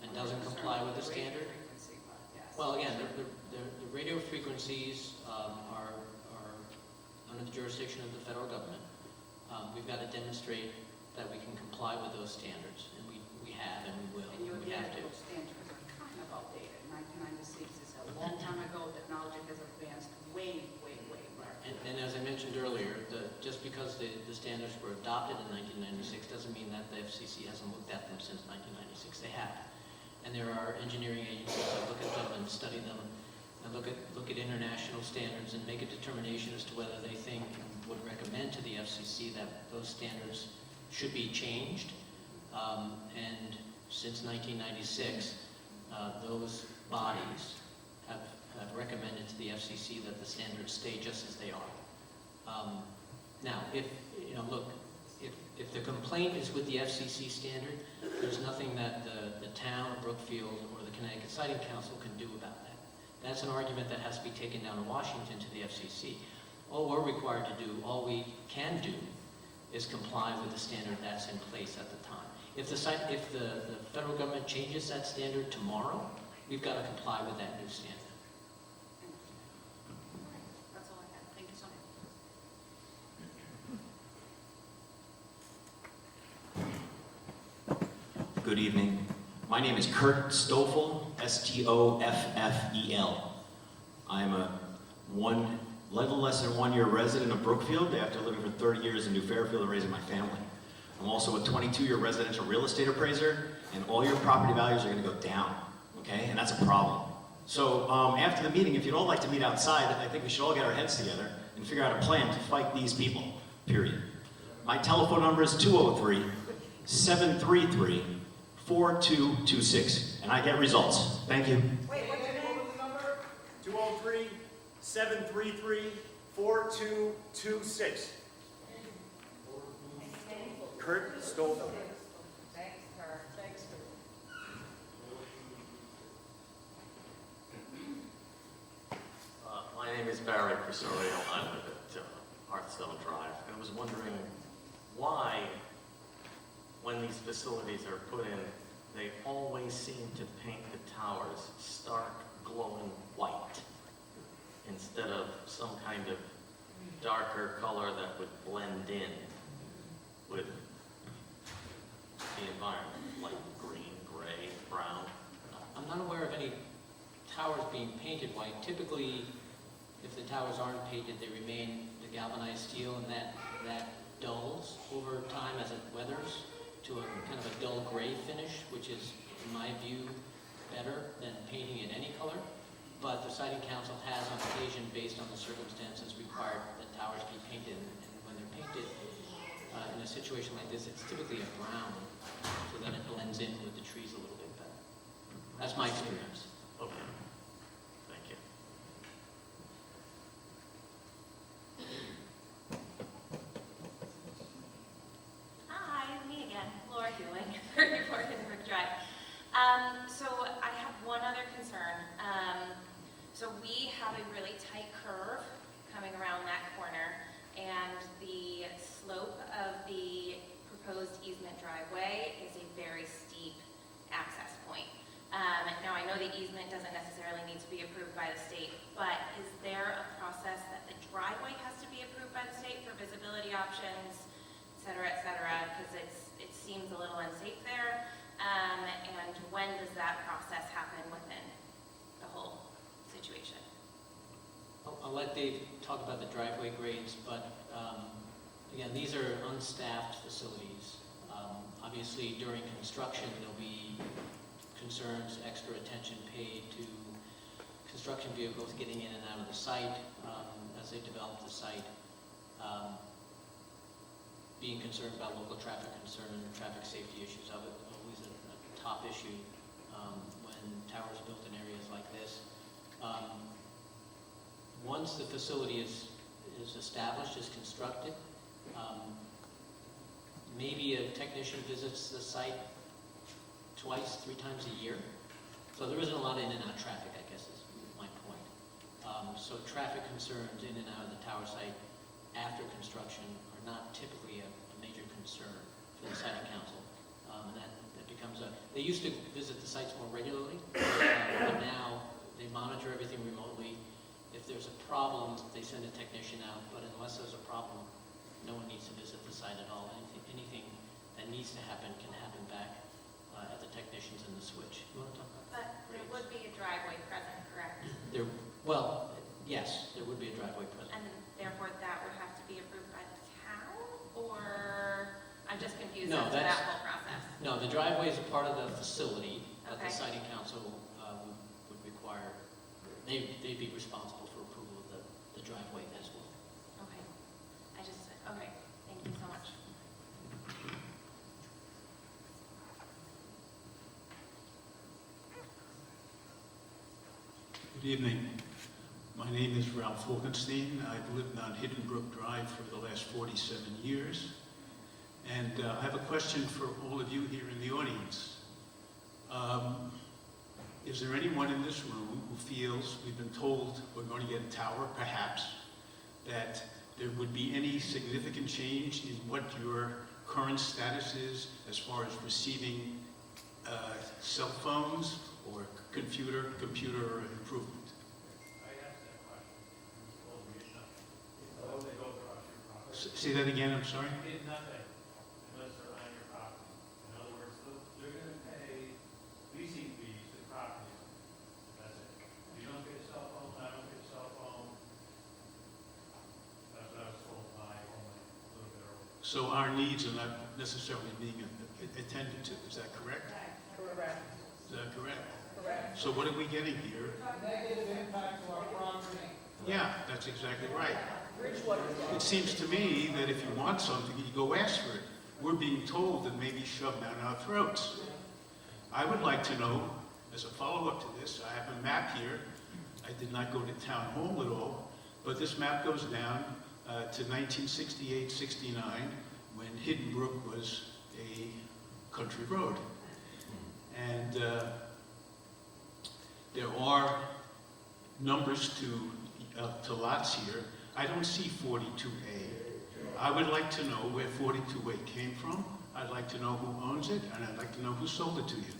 and doesn't comply with the standard? Frequency, but yes. Well, again, the radio frequencies are under the jurisdiction of the federal government. We've got to demonstrate that we can comply with those standards, and we have and we will. And you We again, have to. those standards are kind of outdated. 1996 is a long time ago. Technology has advanced way, way, way. And as I mentioned earlier, just because the standards were adopted in 1996 doesn't mean that the FCC hasn't looked at them since 1996. They have. And there are engineering agencies that look at them and study them and look at international standards and make a determination as to whether they think and would recommend to the FCC that those standards should be changed. And since 1996, those bodies have recommended to the FCC that the standards stay just as they are. Now, if the complaint is with the FCC standard, there's nothing that the town of Brookfield or the Connecticut Siting Council can do about that. That's an argument that has to be taken down to Washington to the FCC. All we're required to do, all we can do, is comply with the standard that's in place at the time. If the federal government changes that standard tomorrow, we've got to comply with that new standard. That's all I have. Thank you so much. Good evening. My name is Kurt Stoffel, Stoffel. I'm a little less than 1 year resident of Brookfield after living for 30 years in New Fairfield and raising my family. I'm also a 22-year residential real estate appraiser, and all your property values are going to go down, okay? And that's a problem. So after the meeting, if you'd all like to meet outside, I think we should all get our heads together and figure out a plan to fight these people, period. My telephone number is 203-733-4226, and I get results. Thank you. Wait, what's your name? Number? 203-733-4226. Kurt Stoffel. Thanks, Kurt. Thanks, Kurt. My name is Barry Presorio. I live at Hearthstone Drive. I was wondering why, when these facilities are put in, they always seem to paint the towers stark, glowing white instead of some kind of darker color that would blend in with the environment, like green, gray, brown. I'm not aware of any towers being painted white. Typically, if the towers aren't painted, they remain the galvanized steel, and that dulls over time as it weathers to a kind of a dull gray finish, which is, in my view, better than painting it any color. But the Siting Council has, on occasion, based on the circumstances, required that towers be painted. And when they're painted in a situation like this, it's typically a brown, so that it blends in with the trees a little bit better. That's my experience. Okay. Thank you. Hi, me again, Laura Hewling, 34 Hindenburg Drive. So I have one other concern. So we have a really tight curve coming around that corner, and the slope of the proposed easement driveway is a very steep access point. Now, I know the easement doesn't necessarily need to be approved by the state, but is there a process that the driveway has to be approved by the state for visibility options, et cetera, because it seems a little unsafe there? And when does that process happen within the whole situation? I'll let Dave talk about the driveway grades, but again, these are unstaffed facilities. Obviously, during construction, there'll be concerns, extra attention paid to construction vehicles getting in and out of the site as they develop the site. Being concerned about local traffic concern and traffic safety issues of it, always a top issue when towers are built in areas like this. Once the facility is established, is constructed, maybe a technician visits the site twice, 3 times a year. So there isn't a lot of in and out traffic, I guess is my point. So traffic concerns in and out of the tower site after construction are are not typically a major concern for the siting council. And that becomes they used to visit the sites more regularly, but now they monitor everything remotely. If there's a problem, they send a technician out, but unless there's a problem, no one needs to visit the site at all. Anything that needs to happen can happen back at the technicians in the switch. You want to talk about that? But there would be a driveway present, correct? Well, yes, there would be a driveway present. And therefore that would have to be approved by the town, or I'm just confused No, as to that that's- whole process. No, the driveway is a part of the facility, but the Okay. siting council would require, they'd be responsible for approval of the driveway as well. Okay. Okay, thank you so much. Good evening. My name is Ralph Wolkenstein. I've lived on Hidden Brook Drive for the last 47 years. And I have a question for all of you here in the audience. Is there anyone in this room who feels, we've been told we're going to get a tower, perhaps, that there would be any significant change in what your current status is as far as receiving cell phones or computer improvement? I asked that question. You told me it's nothing. They go across your property. Say that again, I'm sorry? It's nothing unless they're on your property. In other words, they're going to pay leasing fees to the property owner. That's it. You don't get a cell phone, I don't get a cell phone. That's what I was told by Homeland a little bit earlier. So our needs are not necessarily being attended to, is that correct? Correct. Is that correct? Correct. So what are we getting here? Negative impact to our property. Yeah, that's exactly right. It seems to me that if you want something, you go ask for it. We're being told and maybe shoved down our throats. I would like to know, as a follow-up to this, I have a map here. I did not go to town hall at all, but this map goes down to 1968-69, when Hidden Brook was a country road. And there are numbers to lots here. I don't see 42A. I would like to know where 42A came from. I'd like to know who owns it, and I'd like to know who sold it to you.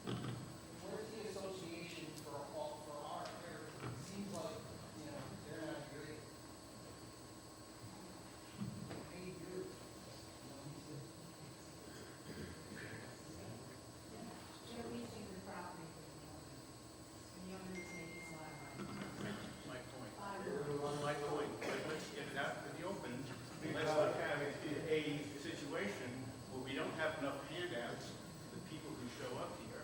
Where's the association for our area? It seems like, they're not great. Hey, you. My point, let's get it out to the open. Let's not have a situation where we don't have enough handouts for the people who show up here.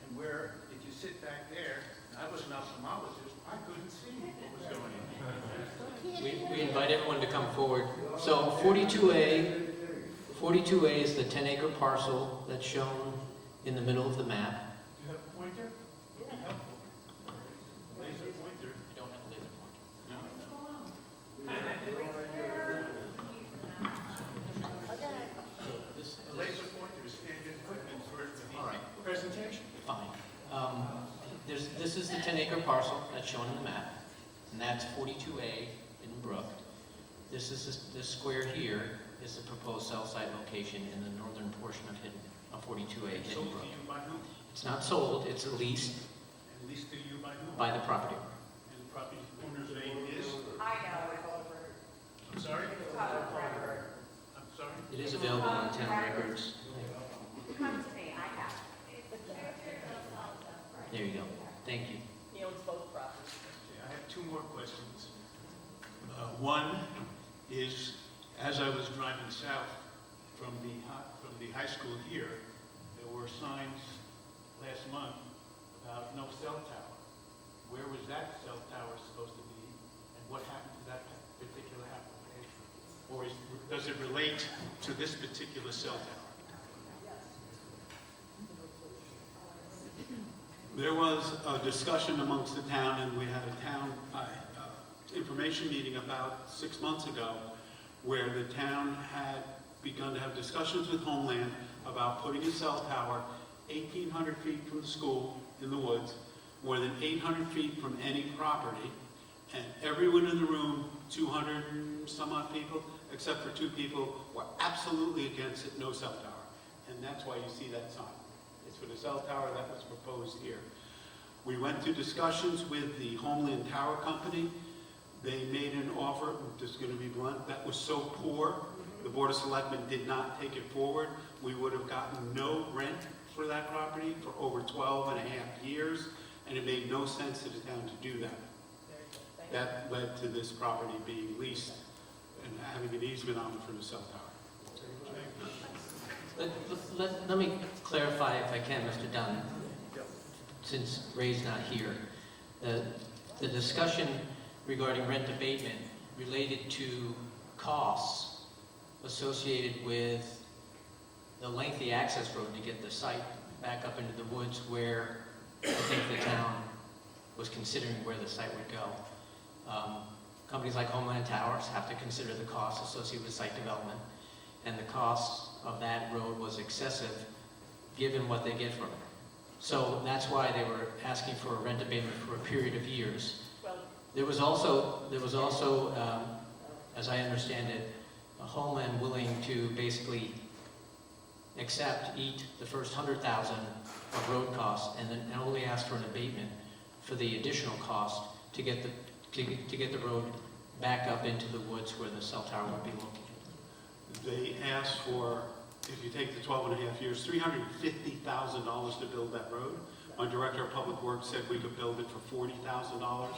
And where, if you sit back there, I was an ophthalmologist, I couldn't see what was going on. We invite everyone to come forward. So 42A is the 10-acre parcel that's shown in the middle of the map. Do you have a pointer? Would be helpful. Laser pointer. I don't have a laser pointer. No? This A laser pointer is standard equipment for All right. the presentation. Fine. This is the 10-acre parcel that's shown in the map, and that's 42A in Brook. This is this square here is the proposed cell site location in the northern portion of 42A Hidden Sold to Brook. you by whom? It's not sold, it's leased And leased to you by whom? by the property. And the property owner's name is? I know. I'm sorry? I'm sorry? It is available on town records. Come to me, I have. There you go. Thank you. He owns both properties. Okay, I have two more questions. One is, as I was driving south from the high school here, there were signs last month about no cell tower. Where was that cell tower supposed to be, and what happened to that particular application? Or does it relate to this particular cell tower? There was a discussion amongst the town, and we had a town information meeting about 6 months ago, where the town had begun to have discussions with Homeland about putting a cell tower 1,800 feet from the school in the woods, more than 800 feet from any property, And everyone in the room, 200 and some odd people, except for 2 people, were absolutely against it, no cell tower. And that's why you see that sign. It's for the cell tower that was proposed here. We went to discussions with the Homeland Tower Company. They made an offer, I'm just going to be blunt, that was so poor, the Board of Selectmen did not take it forward. We would have gotten no rent for that property for over 12 and a half years, and it made no sense to the town to do that. That led to this property being leased and having an easement on it for the cell tower. Let me clarify if I can, Mr. Dunn, since Ray's not here. The discussion regarding rent abatement related to costs associated with the lengthy access road to get the site back up into the woods where I think the town was considering where the site would go. Companies like Homeland Towers have to consider the costs associated with site development, and the cost of that road was excessive given what they get from it. So that's why they were asking for a rent abatement for a period of years. There was also, as I understand it, a Homeland willing to basically eat the first 100,000 of road costs and then only ask for an abatement for the additional cost to get the road back up into the woods where the cell tower would be located. They asked for, if you take the 12 and a half years, $350,000 to build that road. My Director of Public Works said we could build it for $40,000.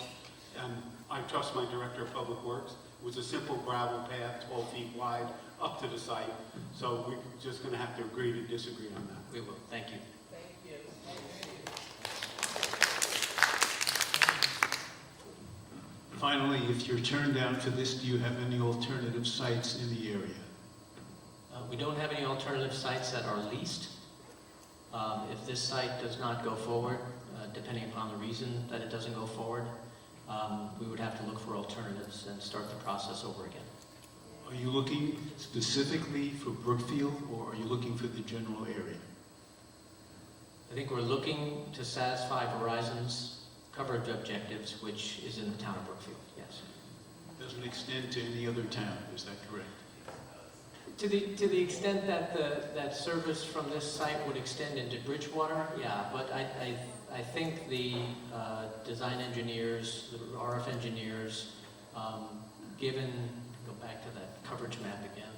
And I trust my Director of Public Works. It was a simple gravel path, 12 feet wide, up to the site. So we're just going to have to agree to disagree on that. We will. Thank you. Finally, if you're turned down for this, do you have any alternative sites in the area? We don't have any alternative sites that are leased. If this site does not go forward, depending upon the reason that it doesn't go forward, we would have to look for alternatives and start the process over again. Are you looking specifically for Brookfield, or are you looking for the general area? I think we're looking to satisfy Verizon's coverage objectives, which is in the town of Brookfield, yes. Doesn't extend to any other town, is that correct? To the extent that that service from this site would extend into Bridgewater, yeah, but I think the design engineers, the RF engineers, given, go back to that coverage map again.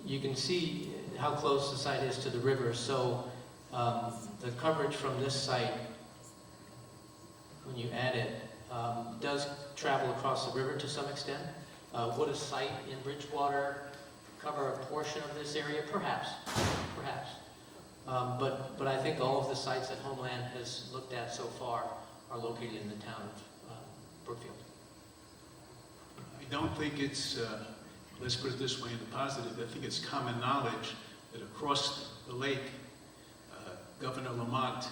You can see how close the site is to the river, so the coverage from this site, when you add it, does travel across the river to some extent. Would a site in Bridgewater cover a portion of this area? Perhaps, perhaps. But I think all of the sites that Homeland has looked at so far are located in the town of Brookfield. I don't think it's, let's put it this way in the positive, I think it's common knowledge that across the lake, Governor Lamont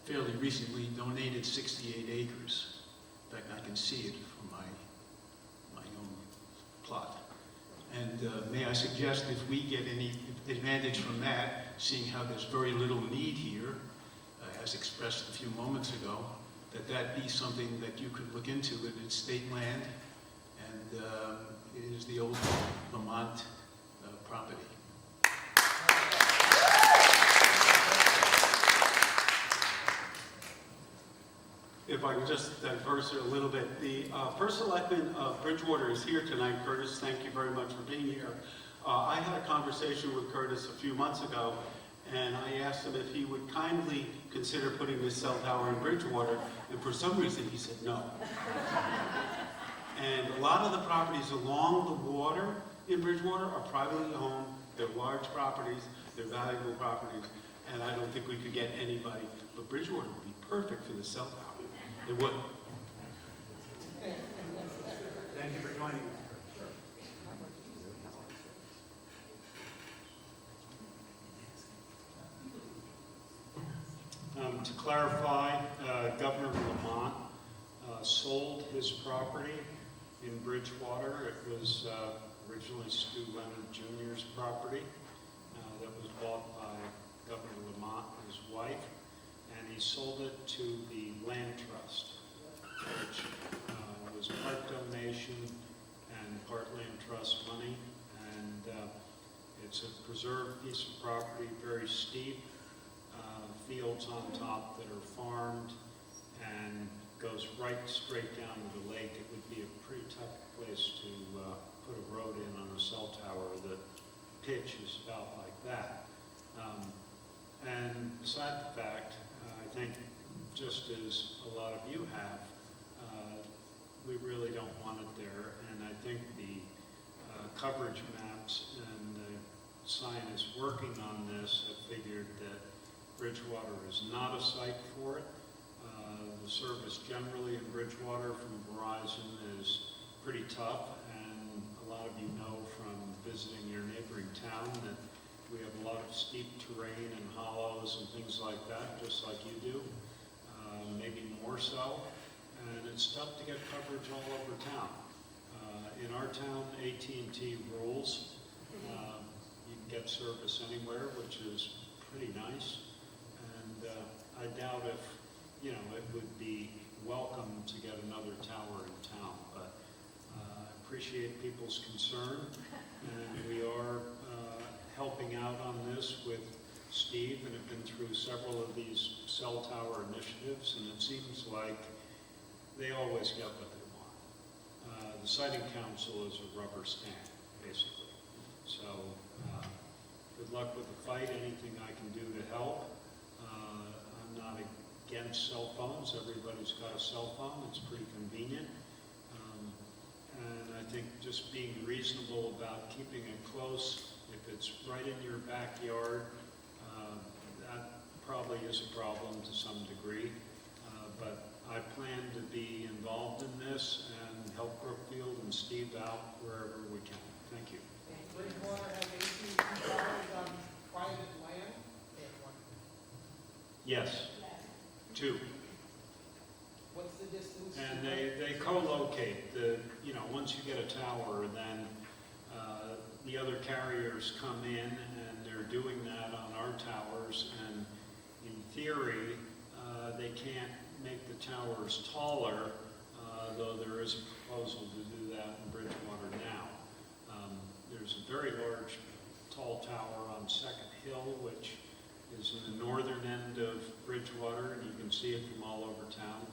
fairly recently donated 68 acres. In fact, I can see it from my own plot. And may I suggest, if we get any advantage from that, seeing how there's very little need here, as expressed a few moments ago, that be something that you could look into. That it's state land, and it is the old Lamont property. If I can just diverse it a little bit. The first selectman of Bridgewater is here tonight. Curtis, thank you very much for being here. I had a conversation with Curtis a few months ago, and I asked him if he would kindly consider putting this cell tower in Bridgewater, and for some reason he said no. And a lot of the properties along the water in Bridgewater are privately owned. They're large properties, they're valuable properties, and I don't think we could get anybody. But Bridgewater would be perfect for the cell tower. It would. Thank you for joining us. To clarify, Governor Lamont sold his property in Bridgewater. It was originally Stu Leonard Jr.'s property. that was bought by Governor Lamont and his wife, and he sold it to the Land Trust, which was part donation and part Land Trust money. And it's a preserved piece of property, very steep, fields on top that are farmed, and goes right straight down to the lake. It would be a pretty tough place to put a road in on a cell tower. The pitch is about like that. And beside the fact, I think just as a lot of you have, we really don't want it there. And I think the coverage maps and the scientists working on this have figured that Bridgewater is not a site for it. The service generally in Bridgewater from Verizon is pretty tough, and a lot of you know from visiting your neighboring town that we have a lot of steep terrain and hollows and things like that, just like you do, maybe more so. And it's tough to get coverage all over town. In our town, AT&T rules. You can get service anywhere, which is pretty nice. And I doubt if, you know, it would be welcome to get another tower in town, but I appreciate people's concern, and we are helping out on this with Steve, and have been through several of these cell tower initiatives, and it seems like they always get what they want. The siting council is a rubber stamp, basically. So good luck with the fight. Anything I can do to help. I'm not against cell phones. Everybody's got a cell phone. It's pretty convenient. And I think just being reasonable about keeping it close, if it's right in your backyard, that probably is a problem to some degree. But I plan to be involved in this and help Brookfield and Steve out wherever we can. Thank you. Bridgewater has 18 properties on private land? Yes, two. What's the distance? And they co-locate. You know, once you get a tower, then the other carriers come in, and they're doing that on our towers. And in theory, they can't make the towers taller, though there is a proposal to do that in Bridgewater now. There's a very large, tall tower on Second Hill, which is in the northern end of Bridgewater, and you can see it from all over town.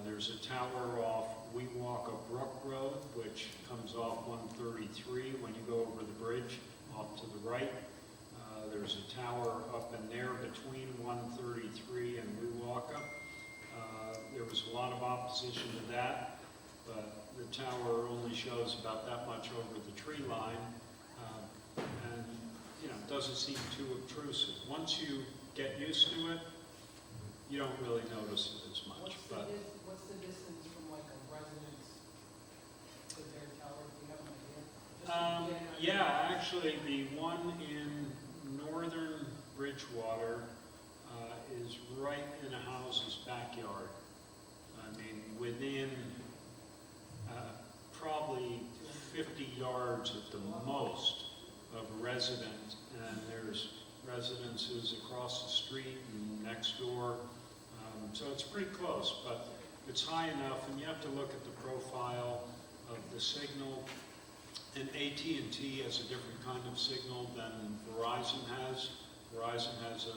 There's a tower off Weewalka Brook Road, which comes off 133 when you go over the bridge off to the right. There's a tower up in there between 133 and Weewalka. There was a lot of opposition to that, but the tower only shows about that much over the tree line, and you know, it doesn't seem too obtrusive. Once you get used to it, you don't really notice it as much. What's the distance from like a residence to their tower? Do you have an idea? Yeah, actually, the one in northern Bridgewater is right in a house's backyard. I mean, within probably 50 yards at the most of a resident, and there's residences across the street and next door. So it's pretty close, but it's high enough, and you have to look at the profile of the signal. And AT&T has a different kind of signal than Verizon has. Verizon has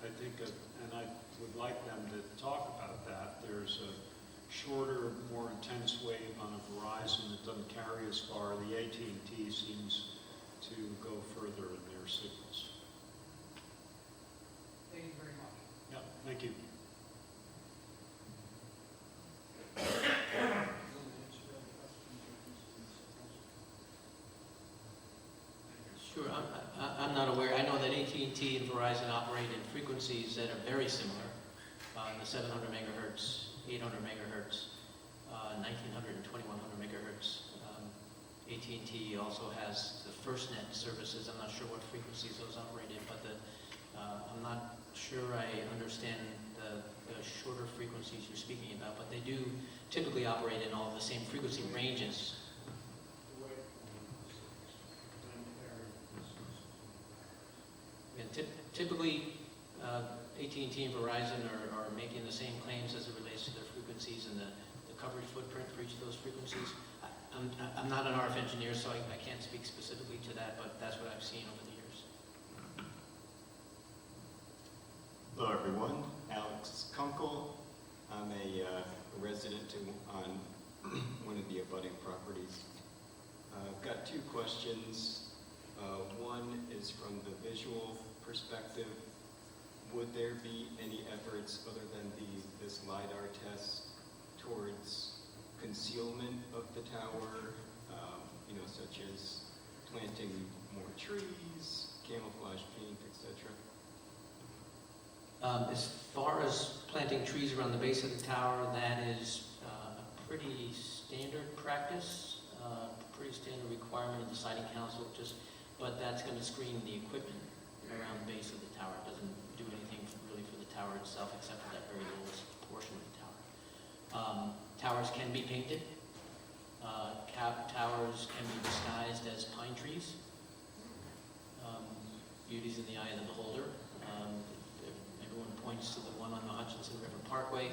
I think, and I would like them to talk about that. There's a shorter, more intense wave on a Verizon that doesn't carry as far. The AT&T seems to go further in their signals. Thank you very much. Yep, thank you. Sure, I'm not aware. I know that AT&T and Verizon operate in frequencies that are very similar. The 700 megahertz, 800 megahertz, 1900 and 2100 megahertz. AT&T also has the FirstNet services. I'm not sure what frequencies those operate in, but I'm not sure I understand the shorter frequencies you're speaking about, but they do typically operate in all the same frequency ranges. Typically, AT&T and Verizon are making the same claims as it relates to their frequencies and the coverage footprint for each of those frequencies. I'm not an RF engineer, so I can't speak specifically to that, but that's what I've seen over the years. Hello, everyone. Alex Kunkel. I'm a resident on one of the abutting properties. I've got two questions. One is from the visual perspective. Would there be any efforts other than this LiDAR test towards concealment of the tower, such as planting more trees, camouflage paint, etc.? As far as planting trees around the base of the tower, that is a pretty standard practice, pretty standard requirement of the siting council, but that's going to screen the equipment around the base of the tower. It doesn't do anything really for the tower itself, except for that very lowest portion of the tower. Towers can be painted. Towers can be disguised as pine trees. Beauty's in the eye of the beholder. Everyone points to the one on the Hutchinson River Parkway.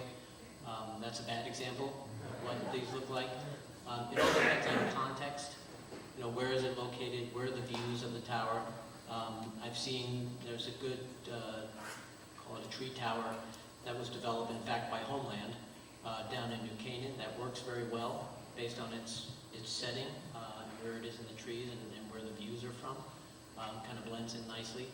That's a bad example of what these look like. It all depends on the context. Where is it located? Where are the views of the tower? I've seen there's a good, call it a tree tower, that was developed, in fact, by Homeland down in New Canaan. That works very well based on its setting, where it is in the trees and where the views are from. Kind of blends in nicely.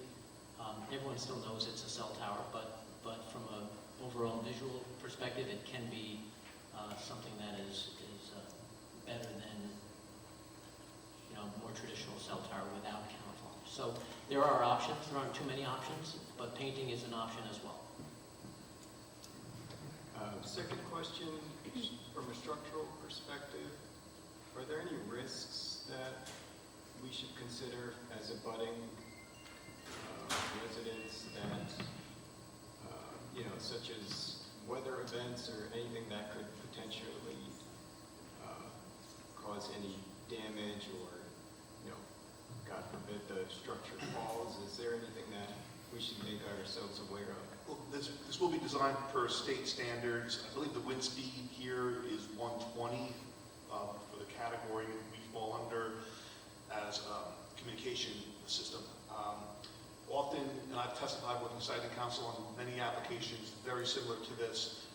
Everyone still knows it's a cell tower, but from an overall visual perspective, it can be something that is better than more traditional cell tower without camouflage. So there are options. There aren't too many options, but painting is an option as well. Second question, from a structural perspective, are there any risks that we should consider as abutting residents that, such as weather events or anything that could potentially cause any damage or, God forbid, the structure falls? Is there anything that we should make ourselves aware of? Well, this will be designed per state standards. I believe the wind speed here is 120 for the category we fall under as a communication system. Often, and I've testified with the Siting Council on many applications very similar to this,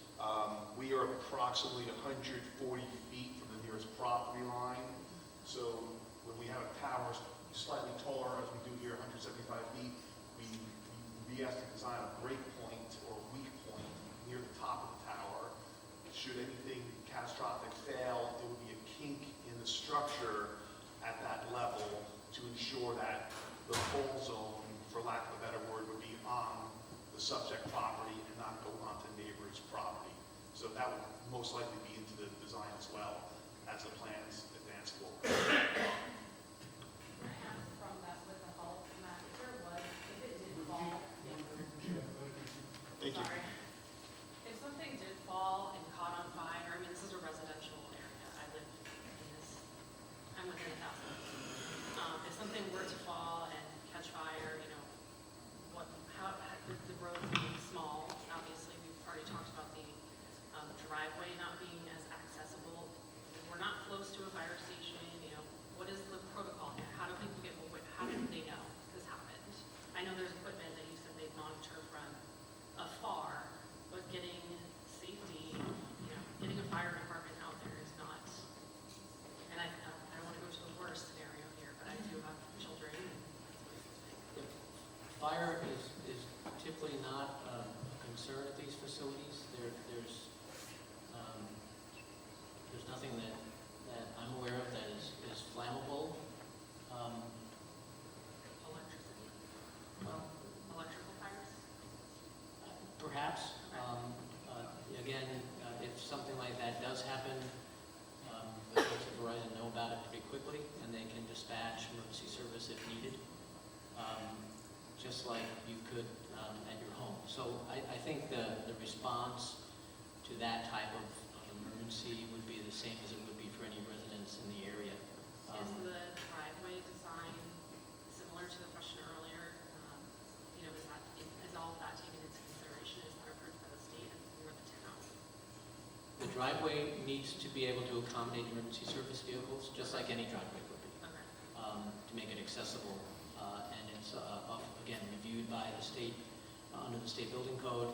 we are approximately 140 feet from the nearest property line. So when we have a tower slightly taller, as we do here, 175 feet, we have to design a break point or weak point near the top of the tower. Should anything catastrophic fail, there would be a kink in the structure at that level to ensure that the fall zone, for lack of a better word, would be on the subject property and not go onto neighbor's property. So that would most likely be into the design as well as the plans advance forward. From that with the hull manager was if it did fall, Thank you. sorry. If something did fall and caught on fire, I mean, this is a residential area. I live in this, I'm within 1,000. If something were to fall and catch fire, how the road being small, obviously, we've already talked about the driveway not being as accessible. We're not close to a fire station, what is the protocol here? How do people how do they know this happened? I know there's equipment that you said they monitor from afar, but getting safety, getting a fire department out there is not, and I don't want to go to the worst scenario here, but I do have children. Fire is typically not a concern at these facilities. There's nothing that I'm aware of that is flammable. Electricity, Well, electrical fires? perhaps. Again, if something like that does happen, the folks at Verizon know about it pretty quickly, and they can dispatch emergency service if needed, just like you could at your home. So I think the response to that type of emergency would be the same as it would be for any residents in the area. Is the driveway design similar to the question earlier? driveway needs to be able to accommodate emergency service vehicles, just like any driveway would be, to make it accessible. And it's, again, reviewed by the state, under the state building code,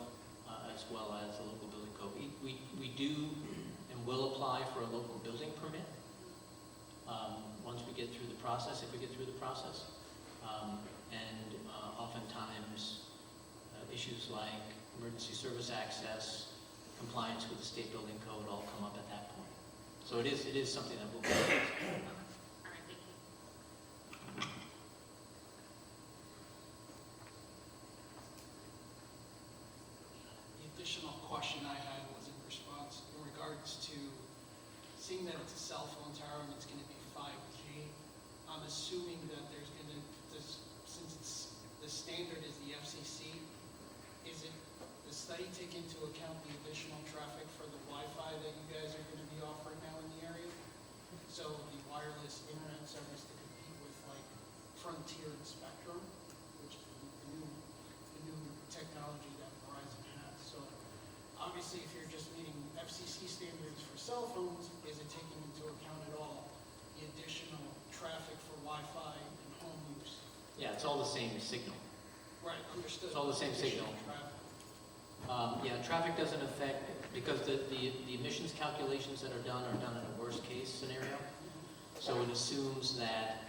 as well as the local building code. We do and will apply for a local building permit once we get through the process, if we get through the process. And oftentimes, issues like emergency service access, compliance with the state building code all come up at that point. So it is something that will be. All right, thank you. The additional question I had was in response in regards to seeing that it's a cell phone tower and it's going to be 5G. I'm assuming that there's going to, since it's the standard is the FCC, is it the study take into account the additional traffic for the Wi-Fi that you guys are going to be offering now in the area? So the wireless internet service to compete with like Frontier and Spectrum, which is the new technology that Verizon has. So obviously, if you're just meeting FCC standards for cell phones, is it taking into account at all the additional traffic for Wi-Fi and home use? Yeah, it's all the same signal. Right, understood. It's all the same Additional signal. traffic. Yeah, traffic doesn't affect, because the emissions calculations that are done in a worst case scenario. So it assumes that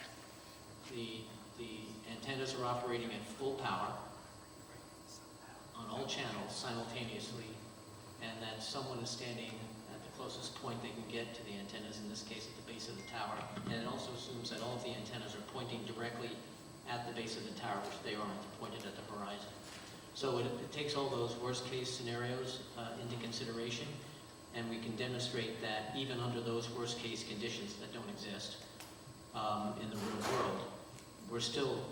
the antennas are operating at full power on all channels simultaneously, and that someone is standing at the closest point they can get to the antennas, in this case at the base of the tower. And it also assumes that all of the antennas are pointing directly at the base of the tower, which they aren't, they're pointed at the horizon. So it takes all those worst-case scenarios into consideration, and we can demonstrate that even under those worst-case conditions that don't exist in the real world, we're still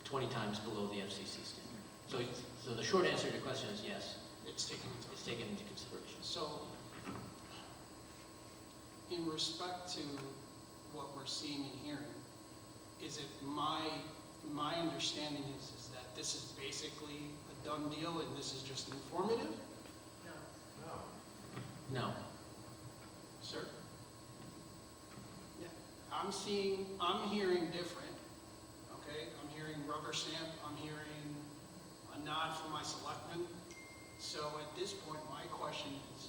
20 times below the FCC standard. So the short answer to your question is yes, It's taken into it's taken into consideration. So, in respect to what we're seeing and hearing, is it my understanding is that this is basically a done deal and this is just informative? No. Sir? Yeah. I'm hearing different, okay? I'm hearing rubber stamp, I'm hearing a nod from my selectmen. So at this point, my question is,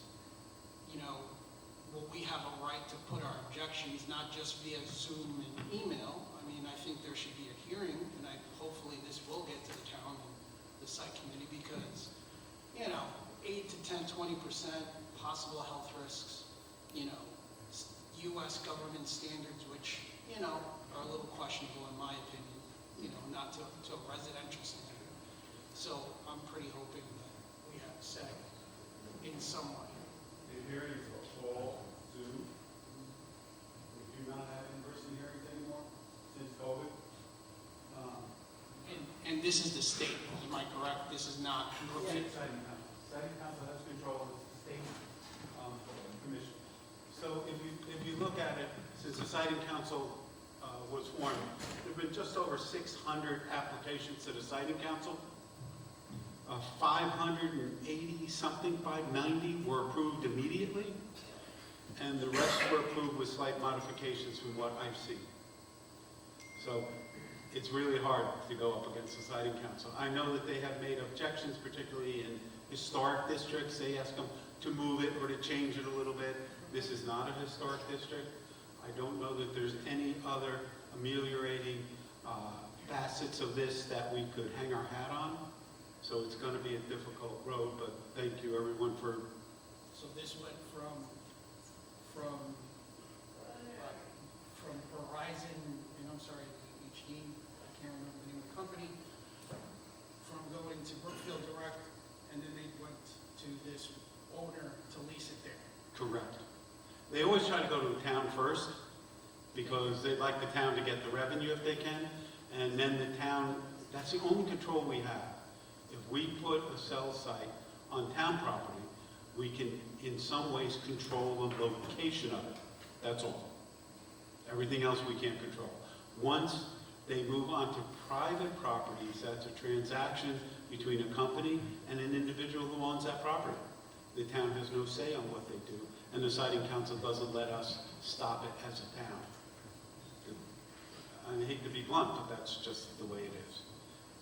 will we have a right to put our objections, not just via Zoom and email? I mean, I think there should be a hearing, and hopefully this will get to the town and the site committee, because, 8 to 10, 20% possible health risks, U.S. government standards, which, are a little questionable in my opinion, not to a residential standard. So I'm pretty hoping that we have a say in some way. The hearings are all Zoom. We do not have in-person hearings anymore since COVID. And this is the state, am I correct? This is not Brookfield? Siting Council. Siting Council has control of the state commission. So if you look at it, since the Siting Council was formed, there have been just over 600 applications to the Siting Council. 580-something, 590 were approved immediately, and the rest were approved with slight modifications from what I've seen. So it's really hard to go up against the Siting Council. I know that they have made objections, particularly in historic districts. They ask them to move it or to change it a little bit. This is not a historic district. I don't know that there's any other ameliorating facets of this that we could hang our hat on. So it's going to be a difficult road, but thank you everyone for. So this went from Verizon, and I'm sorry, HD, I can't remember the name of the company, from going to Brookfield Direct, and then they went to this owner to lease it there. Correct. They always try to go to the town first, because they'd like the town to get the revenue if they can, and then the town, that's the only control we have. If we put a cell site on town property, we can in some ways control the location of it. That's all. Everything else we can't control. Once they move on to private properties, that's a transaction between a company and an individual who owns that property. The town has no say on what they do, and the siting council doesn't let us stop it as a town. I hate to be blunt, but that's just the way it is.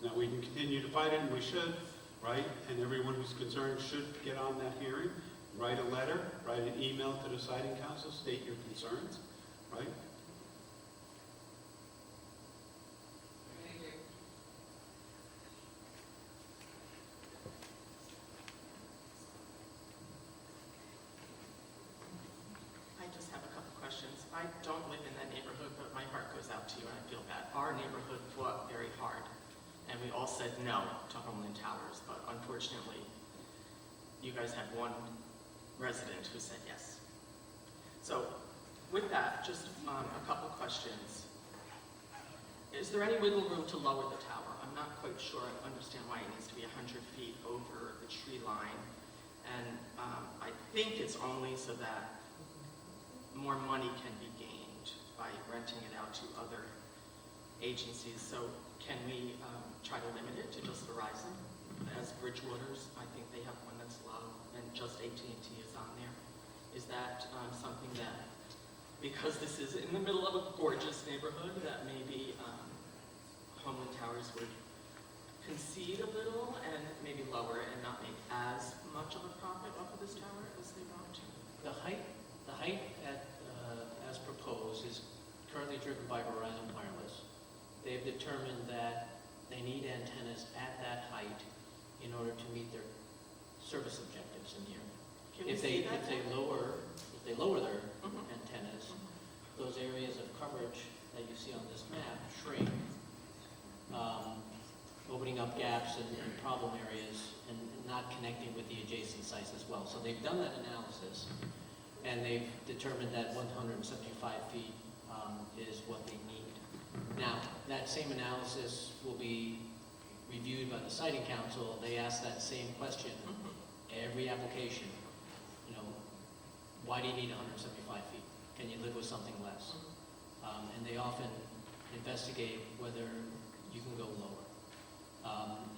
Now, we can continue to fight it, and we should, right? And everyone who's concerned should get on that hearing, write a letter, write an email to the siting council, state your concerns, right? I just have a couple questions. I don't live in that neighborhood, but my heart goes out to you and I feel bad. Our neighborhood fought very hard, and we all said no to Homeland Towers, but unfortunately, you guys had one resident who said yes. So with that, just a couple questions. Is there any wiggle room to lower the tower? I'm not quite sure I understand why it needs to be 100 feet over the tree line. And I think it's only so that more money can be gained by renting it out to other agencies. So can we try to limit it to just Verizon? As Bridgewater's, I think they have one that's low, and just AT&T is on there. Is that something that, because this is in the middle of a gorgeous neighborhood, that maybe Homeland Towers would concede a little and maybe lower it and not make as much of a profit off of this tower as they want to? The height as proposed is currently driven by Verizon Wireless. They've determined that they need antennas at that height in order to meet their service objectives in the area. Can we If see they that? lower their Mhm. antennas, those areas of coverage that you see on this map shrink, opening up gaps and problem areas and not connecting with the adjacent sites as well. So they've done that analysis, and they've determined that 175 feet is what they need. Now, that same analysis will be reviewed by the siting council. They ask that same question every application. You know, why do you need 175 feet? Can you live with something less? And they often investigate whether you can go lower.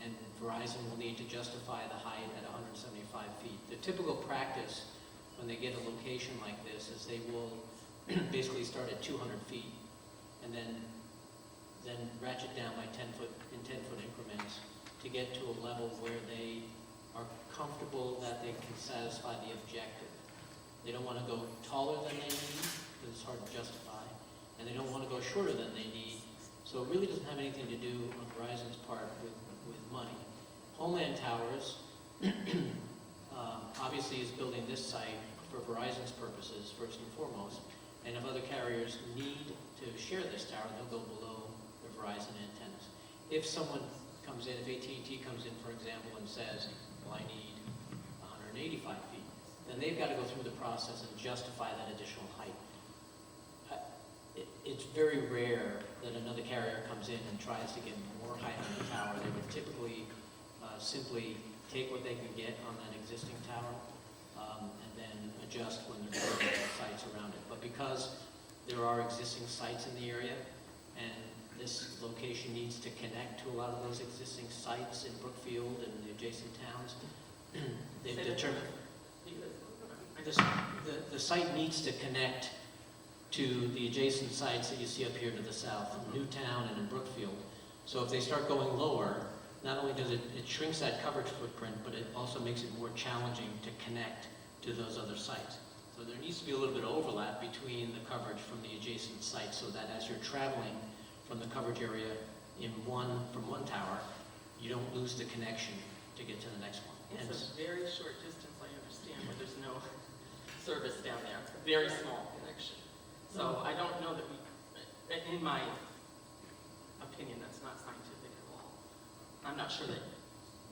And Verizon will need to justify the height at 175 feet. The typical practice when they get a location like this is they will basically start at 200 feet and then ratchet down by 10-foot increments to get to a level where they are comfortable that they can satisfy the objective. They don't want to go taller than they need because it's hard to justify, and they don't want to go shorter than they need. So it really doesn't have anything to do on Verizon's part with money. Homeland Towers obviously is building this site for Verizon's purposes, first and foremost, and if other carriers need to share this tower, they'll go below the Verizon antennas. If someone comes in, if AT&T comes in, for example, and says, well, I need 185 feet, then they've got to go through the process and justify that additional height. It's very rare that another carrier comes in and tries to get more height on the tower. They would typically simply take what they can get on that existing tower and then adjust when they're building sites around it. But because there are existing sites in the area and this location needs to connect to a lot of those existing sites in Brookfield and the adjacent towns, they've determined the site needs to connect to the adjacent sites that you see up here to the south, in Newtown and in Brookfield. So if they start going lower, not only does it shrinks that coverage footprint, but it also makes it more challenging to connect to those other sites. So there needs to be a little bit of overlap between the coverage from the adjacent sites so that as you're traveling from the coverage area from one tower, you don't lose the connection to get to the next one. It's a very short distance, I understand, but there's no service down there. It's a very small connection. So I don't know that in my opinion, that's not scientific at all. I'm not sure that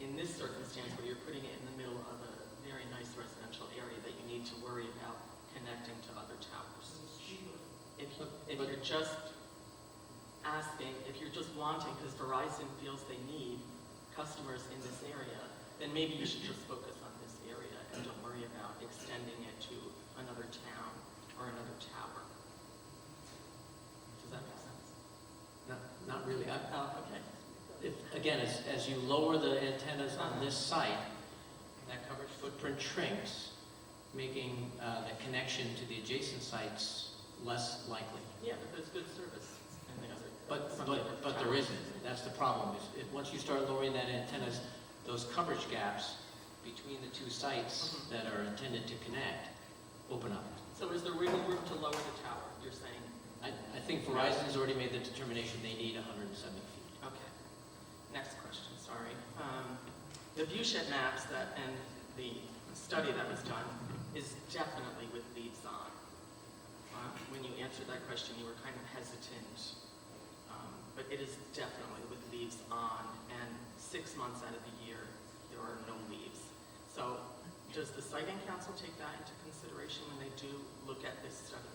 in this circumstance where you're putting it in the middle of a very nice residential area that you need to worry about connecting to other towers. If you're just asking, if you're just wanting, because Verizon feels they need customers in this area, then maybe you should just focus on this area and don't worry about extending it to another town or another tower. Does that make sense? Not really. Okay. Again, as you lower the antennas on this site, that coverage footprint shrinks, making the connection to the adjacent sites less likely. Yeah, but there's good service in the other. But there isn't. That's the problem. Once you start lowering that antennas, those coverage gaps between the two sites that are intended to connect open up. So is there wiggle room to lower the tower, you're saying? I think Verizon's already made the determination they need 170 feet. Okay. Next question, sorry. The viewshed maps and the study that was done is definitely with leaves on. When you answered that question, you were kind of hesitant, but it is definitely with leaves on, and 6 months out of the year, there are no leaves. So does the siting council take that into consideration when they do look at this study?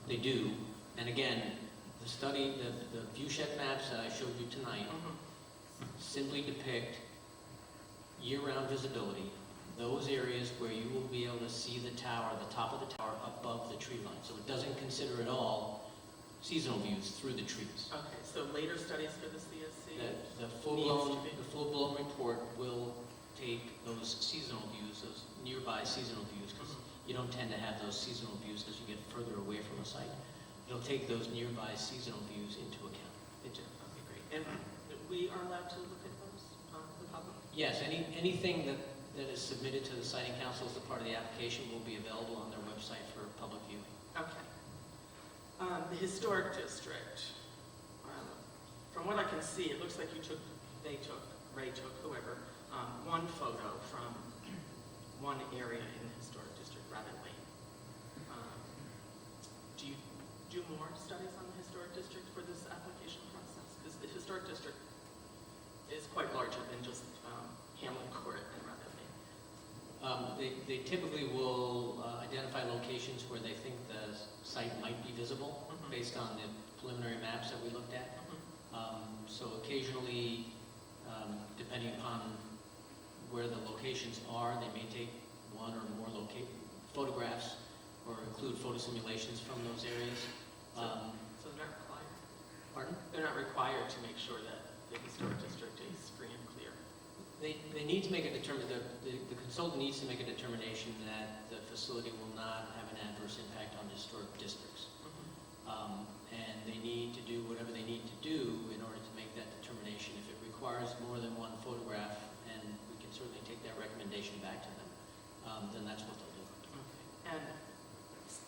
They do. And again, the study, the viewshed maps that I showed you tonight simply depict year-round visibility, those areas where you will be able to see the tower, the top of the tower above the tree line. So it doesn't consider at all seasonal views through the trees. Okay, so later studies for the CSC? The full-blown report will take those seasonal views, those nearby seasonal views, because you don't tend to have those seasonal views as you get further away from a site. It'll take those nearby seasonal views into account. Okay, great. And we are allowed to look at those, the public? Yes, anything that is submitted to the siting council as a part of the application will be available on their website for public viewing. Okay. The historic district, from what I can see, it looks like Ray took, whoever, one photo from one area in the historic district, Rabbit Lane. Do you do more studies on the historic district for this application process? Because the historic district is quite larger than just Hamlin Court and Rabbit Lane. They typically will identify locations where they think the site might be visible based on the preliminary maps that we looked at. So occasionally, depending upon where the locations are, they may take one or more photographs or include photo simulations from those areas. So they're not required? Pardon? They're not required to make sure that the historic district is free and clear? They need to make a determination, the consultant needs to make a determination that the facility will not have an adverse impact on historic districts. And they need to do whatever they need to do in order to make that determination. If it requires more than one photograph, and we can certainly take that recommendation back to them, then that's what they'll do. Okay. And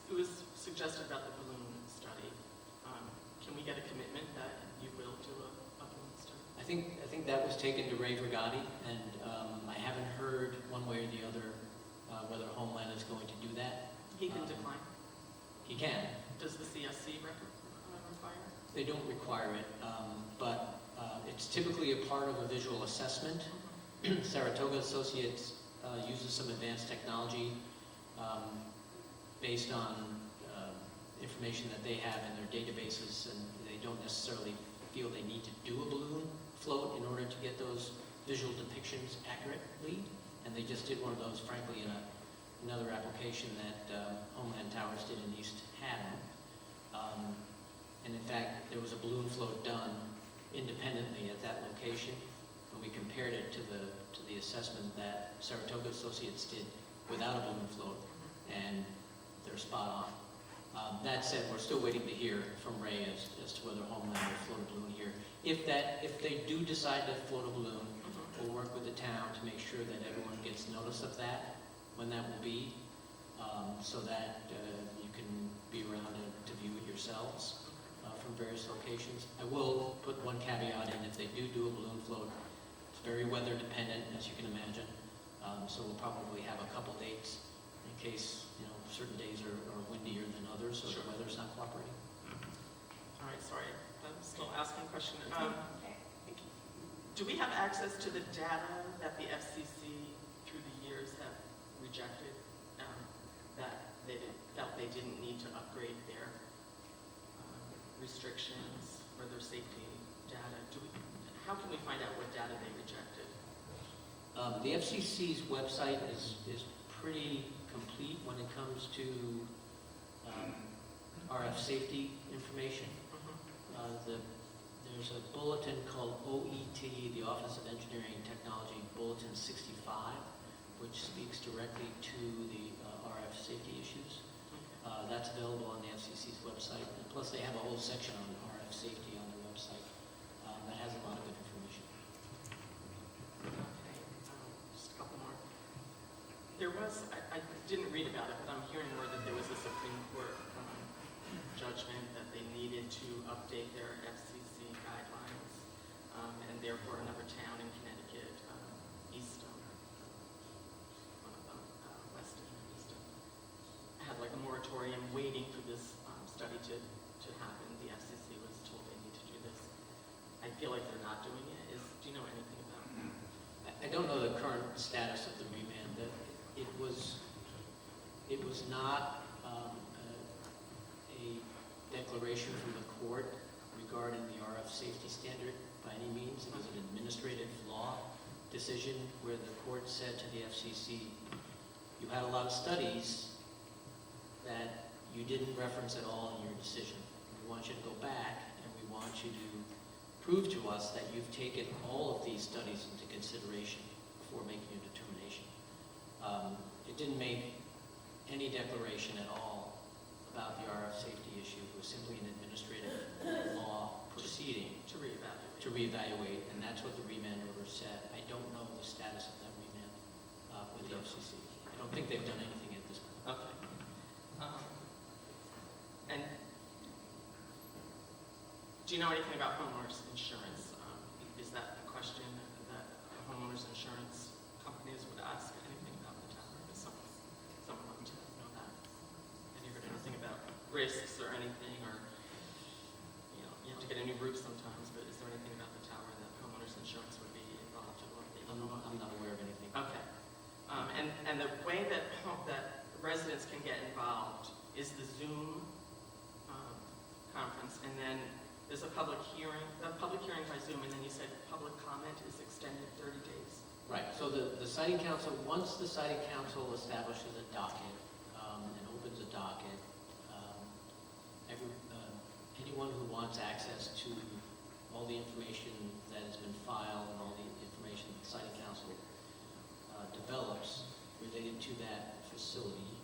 it was suggested about the balloon study. Can we get a commitment that you will do a balloon study? I think that was taken to Ray Vergati, and I haven't heard one way or the other whether Homeland is going to do that. He can decline? He can. Does the CSC require? They don't require it, but it's typically a part of a visual assessment. Saratoga Associates uses some advanced technology based on information that they have in their databases, and they don't necessarily feel they need to do a balloon float in order to get those visual depictions accurately, and they just did one of those, frankly, in another application that Homeland Towers did in East Haddam. And in fact, there was a balloon float done independently at that location, and we compared it to the assessment that Saratoga Associates did without a balloon float, and they're spot on. That said, we're still waiting to hear from Ray as to whether Homeland will float a balloon here. If they do decide to float a balloon, we'll work with the town to make sure that everyone gets notice of that, when that will be, so that you can be around to view it yourselves from various locations. I will put one caveat in: if they do a balloon float, it's very weather dependent, as you can imagine. So we'll probably have a couple dates in case certain days are windier than others, so the weather's not cooperating. All right, sorry, I'm still asking a question. Do we have access to the data that the FCC through the years have rejected, that they felt they didn't need to upgrade their restrictions or their safety data? How can we find out what data they rejected? The FCC's website is pretty complete when it comes to RF safety information. There's a bulletin called OET, the Office of Engineering and Technology Bulletin 65, which speaks directly to the RF safety issues. That's available on the FCC's website. And plus, they have a whole section on RF safety on their website that has a lot of good information. Okay, just a couple more. There was, I didn't read about it, but I'm hearing word that there was a Supreme Court judgment that they needed to update their FCC guidelines, and therefore another town in Connecticut, Easton, one of them, Weston or Easton, had like a moratorium waiting for this study to happen. The FCC was told they need to do this. I feel like they're not doing it. Do you know anything about that? I don't know the current status of the remand. It was not a declaration from the court regarding the RF safety standard by any means. It was an administrative law decision where the court said to the FCC, you had a lot of studies that you didn't reference at all in your decision. We want you to go back and we want you to prove to us that you've taken all of these studies into consideration before making a determination. It didn't make any declaration at all about the RF safety issue. It was simply an administrative law proceeding To reevaluate. to reevaluate, and that's what the remand order said. I don't know the status of that remand with the FCC. I don't think they've done anything at this point. Okay. And do you know anything about homeowners insurance? Is that a question that homeowners insurance companies would ask anything about the tower? Does someone want to know that? Have you heard anything about risks or anything, or, you have to get a new roof sometimes, but is there anything about the tower that homeowners insurance would be involved in? I'm not aware of anything. Okay. And the way that residents can get involved is the Zoom conference, and then there's a public hearing by Zoom, and then you said public comment is extended 30 days. Right, so the siting council, once the siting council establishes a docket and opens a docket, anyone who wants access to all the information that has been filed and all the information that the siting council develops related to that facility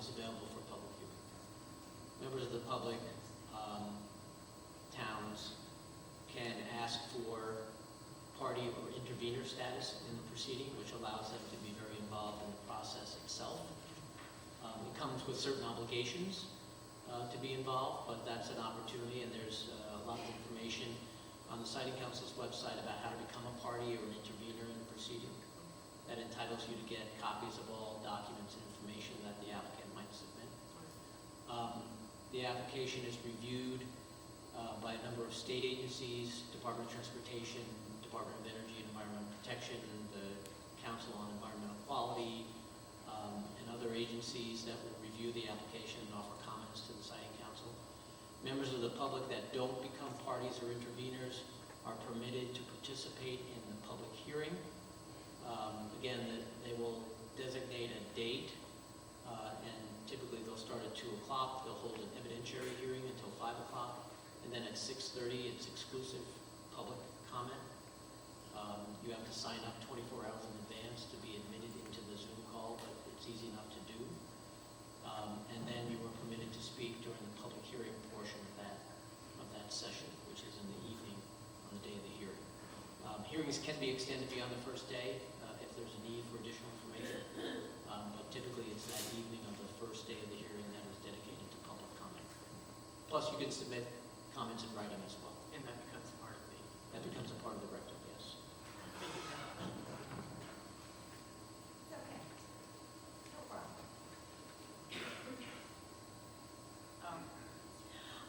is available for public viewing. Members of the public, towns, can ask for party or intervener status in the proceeding, which allows them to be very involved in the process itself. It comes with certain obligations to be involved, but that's an opportunity, and there's a lot of information on the siting council's website about how to become a party or an intervener in the proceeding. That entitles you to get copies of all documents and information that the applicant might submit. The application is reviewed by a number of state agencies, Department of Transportation, Department of Energy and Environmental Protection, the Council on Environmental Quality, and other agencies that will review the application and offer comments to the siting council. Members of the public that don't become parties or interveners are permitted to participate in the public hearing. Again, they will designate a date, and typically they'll start at 2 o'clock. They'll hold an evidentiary hearing until 5 o'clock, and then at 6:30, it's exclusive public comment. You have to sign up 24 hours in advance to be admitted into the Zoom call, but it's easy enough to do. And then you are permitted to speak during the public hearing portion of that session, which is in the evening on the day of the hearing. Hearings can be extended beyond the first day if there's a need for additional information, but typically it's that evening of the first day of the hearing that is dedicated to public comment. Plus, you can submit comments in writing as well. And that becomes part of the... That becomes a part of the record, yes. It's okay. No problem.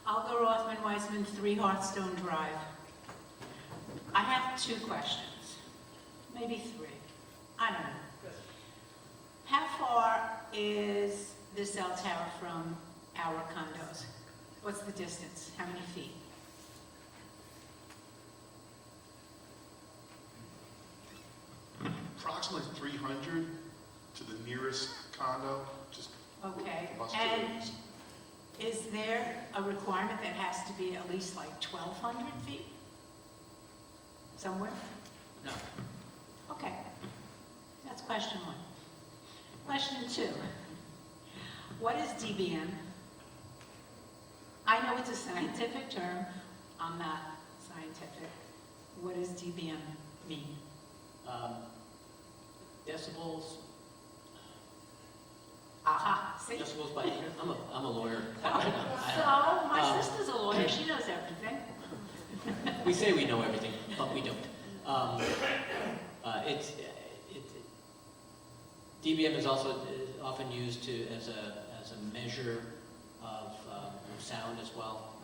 Olga Rothman Weisman, 3 Hearthstone Drive. I have 2 questions, maybe 3. I don't know. How far is the cell tower from our condos? What's the distance? How many feet? Approximately 300 to the nearest condo, just Okay. must And is there a requirement that has to be at least like 1,200 feet? Somewhere? No. Okay. That's question one. Question two, what is DBM? I know it's a scientific term, I'm not scientific. What does DBM mean? Decibels, Aha, see? decibels by, I'm a lawyer. So, my sister's a lawyer, she knows everything. We say we know everything, but we don't. DBM is also often used as a measure of sound as well.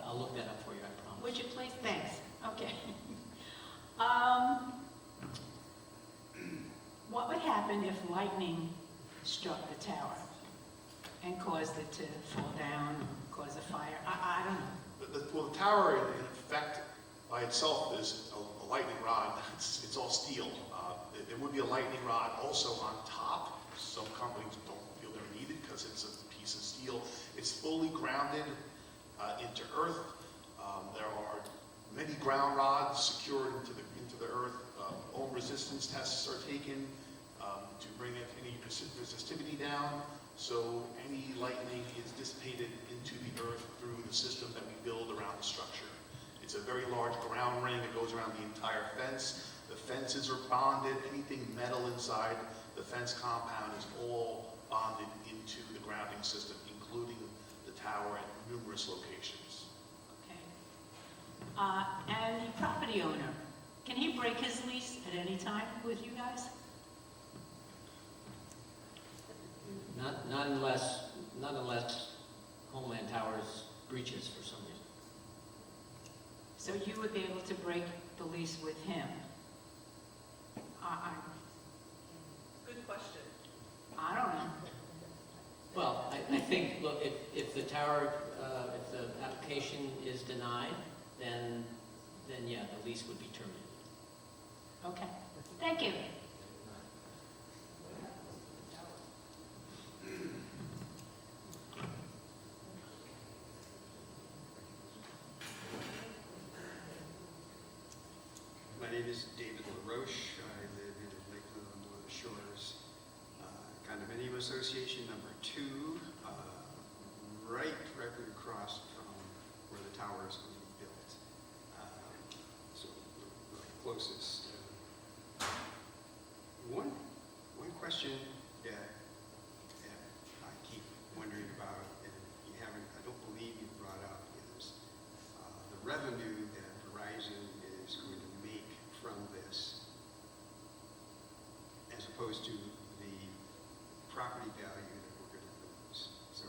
I'll look that up for you, I promise. Would you please? Thanks. Okay. What would happen if lightning struck the tower and caused it to fall down, cause a fire? I don't know. Well, the tower, in effect, by itself is a lightning rod. It's all steel. There would be a lightning rod also on top. Some companies don't feel they're needed because it's a piece of steel. It's fully grounded into earth. There are many ground rods secured into the earth. All resistance tests are taken to bring any resistivity down. So any lightning is dissipated into the earth through the system that we build around the structure. It's a very large ground ring that goes around the entire fence. The fences are bonded. Anything metal inside the fence compound is all bonded into the grounding system, including the tower at numerous locations. Okay. And the property owner, can he break his lease at any time with you guys? Not unless Homeland Towers breaches for some reason. So you would be able to break the lease with him? Good question. I don't know. Well, I think, look, if the tower, if the application is denied, then yeah, the lease would be terminated. Okay. Thank you. My name is David LaRoche. I live in Lakeland on one of the shores. Condominium Association number 2, right directly across from where the tower is going to be built. So we're the closest. One question that I keep wondering about, and you haven't, I don't believe you brought up, is the revenue that Verizon is going to make from this, as opposed to the property value that we're going to lose. So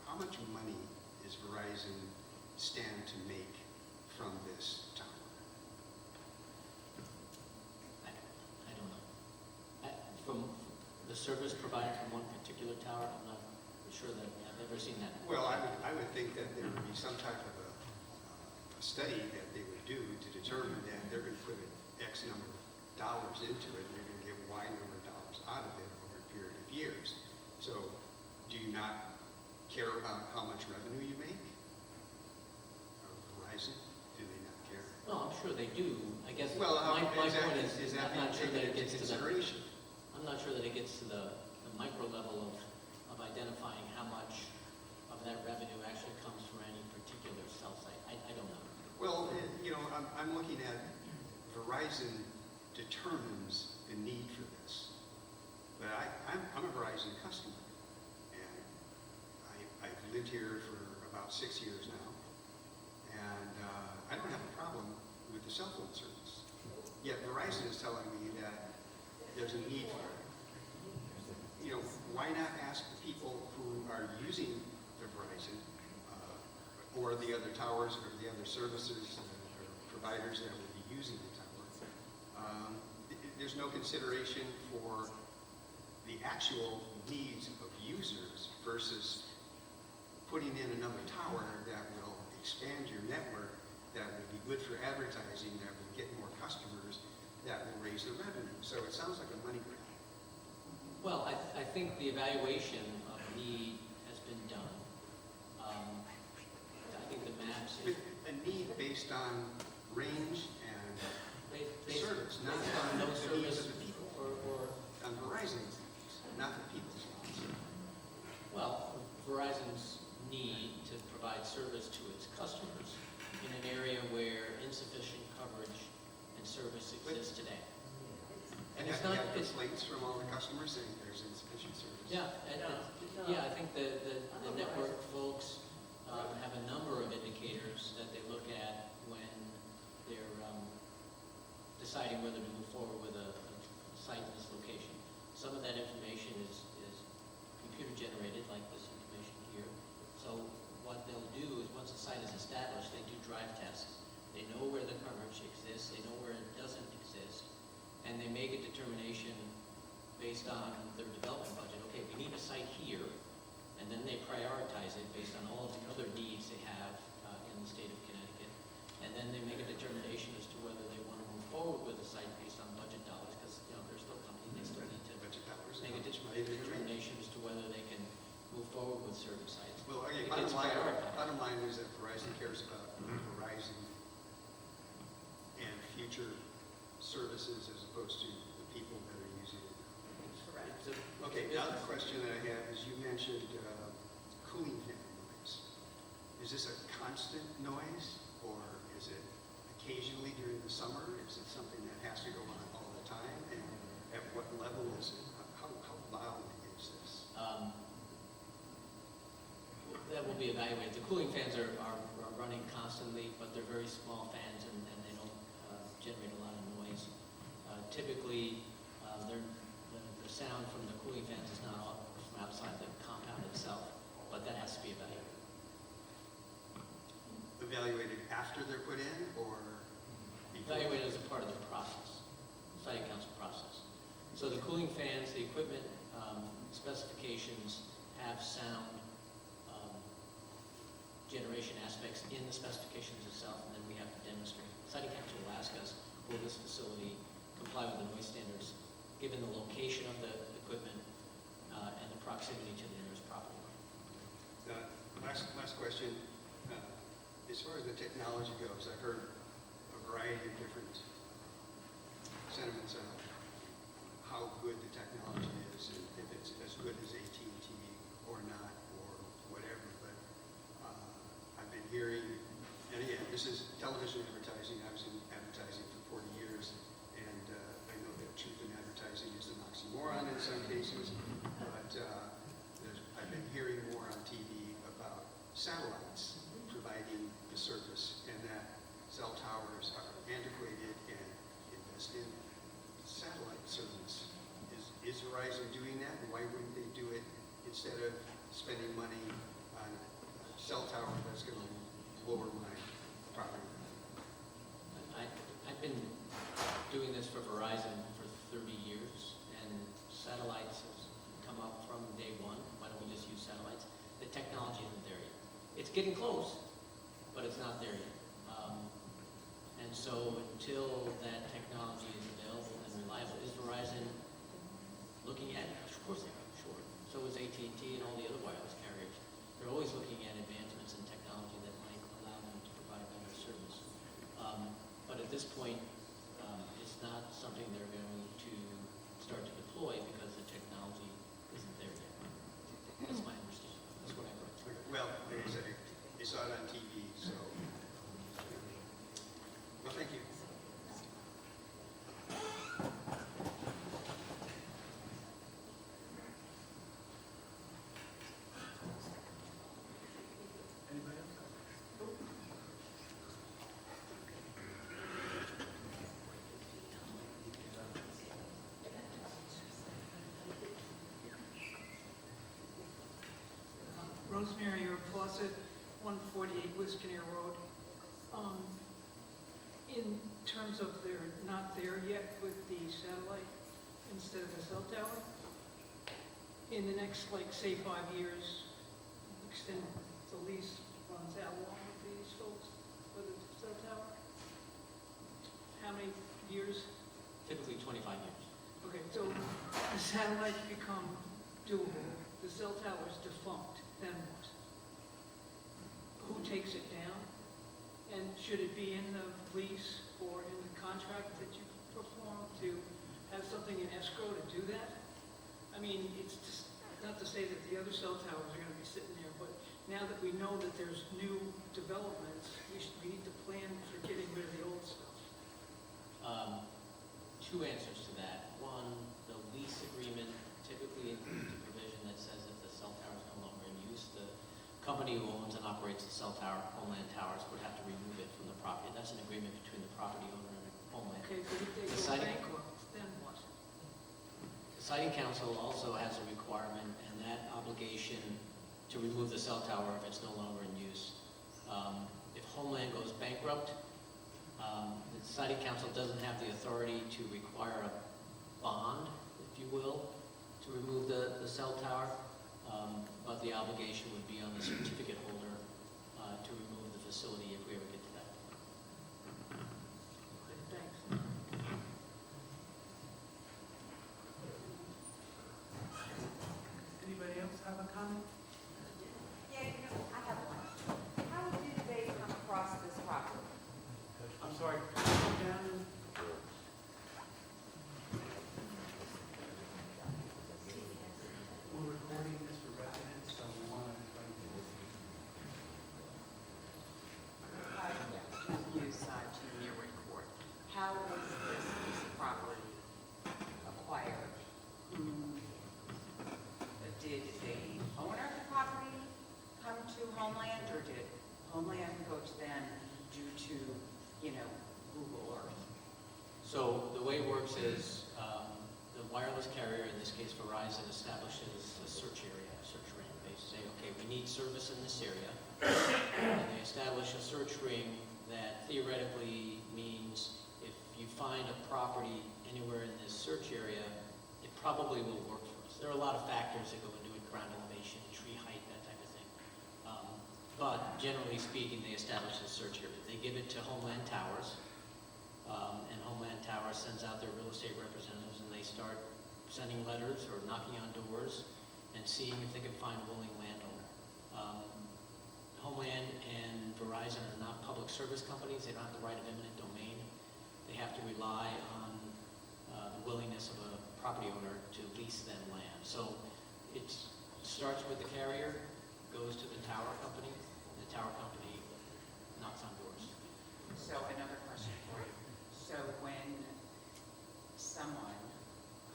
how much money is Verizon stand to make from this tower? I don't know. From the service provided from one particular tower, I'm not sure that I've ever seen that. Well, I would think that there would be some type of a study that they would do to determine that they're going to put an X number of dollars into it, and they're going to get Y number of dollars out of it over a period of years. So do you not care about how much revenue you make? Or Verizon, do they not care? Well, I'm sure they do. I guess Well, my point is that I'm not sure that it taken gets into to the, consideration? I'm not sure that it gets to the micro level of identifying how much of that revenue actually comes from any particular cell site. I don't know. Well, I'm looking at Verizon determines the need for this. But I'm a Verizon customer, and I've lived here for about 6 years now, and I don't have a problem with the cell phone service. Yet Verizon is telling me that there's a need for it. Why not ask the people who are using the Verizon or the other towers or the other services or providers that would be using the tower? There's no consideration for the actual needs of users versus putting in another tower that will expand your network, that will be good for advertising, that will get more customers, that will raise the revenue. So it sounds like a money grab. Well, I think the evaluation of need has been done. I think the maps. With a need based on range and Based service, not on on no the needs service of the people. or on Verizon's, not the people's lots. Well, Verizon's need to provide service to its customers in an area where insufficient coverage and service exists today. And it's You not, have it's, complaints from all the customers saying there's insufficient service. yeah, and, yeah, I think the network folks have a number of indicators that they look at when they're deciding whether to move forward with a site in this location. Some of that information is computer generated, like this information here. So what they'll do is, once a site is established, they do drive tests. They know where the coverage exists, they know where it doesn't exist, and they make a determination based on their development budget. Okay, we need a site here, and then they prioritize it based on all of the other needs they have in the state of Connecticut. And then they make a determination as to whether they want to move forward with a site based on budget dollars, because, you know, they're still company, they still need to Budget dollars. make a determination as to whether they can move forward with certain sites. Well, okay, It gets bottom prioritized. line is that Verizon cares about Verizon and future services as opposed to the people that are using it. It's a- Okay, now the question that I have is, you mentioned cooling fan noise. Is this a constant noise, or is it occasionally during the summer? Is it something that has to go on all the time? And at what level is it? How loud is this? That will be evaluated. The cooling fans are running constantly, but they're very small fans and they don't generate a lot of noise. Typically, the sound from the cooling fans is not all from outside the compound itself, but that has to be evaluated. Evaluated after they're put in, or before? Evaluated as a part of the process, site council process. So the cooling fans, the equipment specifications have sound generation aspects in the specifications itself, and then we have to demonstrate. Siting council will ask us, will this facility comply with the noise standards, given the location of the equipment and the proximity to the nearest property line. Last question. As far as the technology goes, I've heard a variety of different sentiments on how good the technology is, and if it's as good as AT&T or not, or whatever. But I've been hearing, and again, this is television advertising. I was in advertising for 40 years, and I know that truth in advertising is an oxymoron in some cases, but I've been hearing more on TV about satellites providing the service, and that cell towers are antiquated and invest in satellite service. Is Verizon doing that, and why wouldn't they do it instead of spending money on a cell tower that's going to lower my property? I've been doing this for Verizon for 30 years, and satellites has come up from day one. Why don't we just use satellites? The technology isn't there yet. It's getting close, but it's not there yet. And so until that technology is available and reliable, is Verizon looking at it? Of course they are, sure. So is AT&T and all the other wireless carriers. They're always looking at advancements in technology that might allow them to provide better service. But at this point, it's not something they're going to start to deploy because the technology isn't there yet. That's my understanding. That's what I heard. Well, like I said, they saw it on TV, so. Well, thank you. Anybody else? Rosemary Fawcett, 148 Wisconsin Road. In terms of they're not there yet with the satellite instead of the cell tower, in the next, like, say, 5 years, extend the lease runs out long with these folks for the cell tower? How many years? Typically 25 years. Okay, so the satellites become doable, the cell tower's defunct, then what? Who takes it down? And should it be in the lease or in the contract that you perform to have something in escrow to do that? I mean, it's just, not to say that the other cell towers are gonna be sitting there, but now that we know that there's new developments, we need to plan for getting rid of the old stuff. Two answers to that. One, the lease agreement typically includes a provision that says if the cell tower is no longer in use, the company who owns and operates the cell tower, Homeland Towers, would have to remove it from the property. That's an agreement between the property owner and Homeland. Okay, but if they The go siting- bankrupt, then what? The Siting Council also has a requirement and that obligation to remove the cell tower if it's no longer in use. If Homeland goes bankrupt, the Siting Council doesn't have the authority to require a bond, if you will, to remove the cell tower, but the obligation would be on the certificate holder to remove the facility if we ever get to that point. Thanks. Anybody else have a comment? Yeah, I have one. How did they come across this property? I'm sorry, can you come down? We're recording this for residents, so we want to try to do Use Junior Court. How was this piece of property acquired? Did the owner of the property come to Homeland, or did Homeland go to them due to, Google Earth? So the way it works is the wireless carrier, in this case Verizon, establishes a search area, a search ring. They say, okay, we need service in this area. And they establish a search ring that theoretically means if you find a property anywhere in this search area, it probably will work for us. There are a lot of factors that go into it, ground elevation, tree height, that type of thing. But generally speaking, they establish a search area. They give it to Homeland Towers, and Homeland Towers sends out their real estate representatives, and they start sending letters or knocking on doors and seeing if they can find a willing landowner. Homeland and Verizon are not public service companies. They don't have the right of eminent domain. They have to rely on the willingness of a property owner to lease them land. So it starts with the carrier, goes to the tower company, and the tower company knocks on doors. So another question for you. So when someone,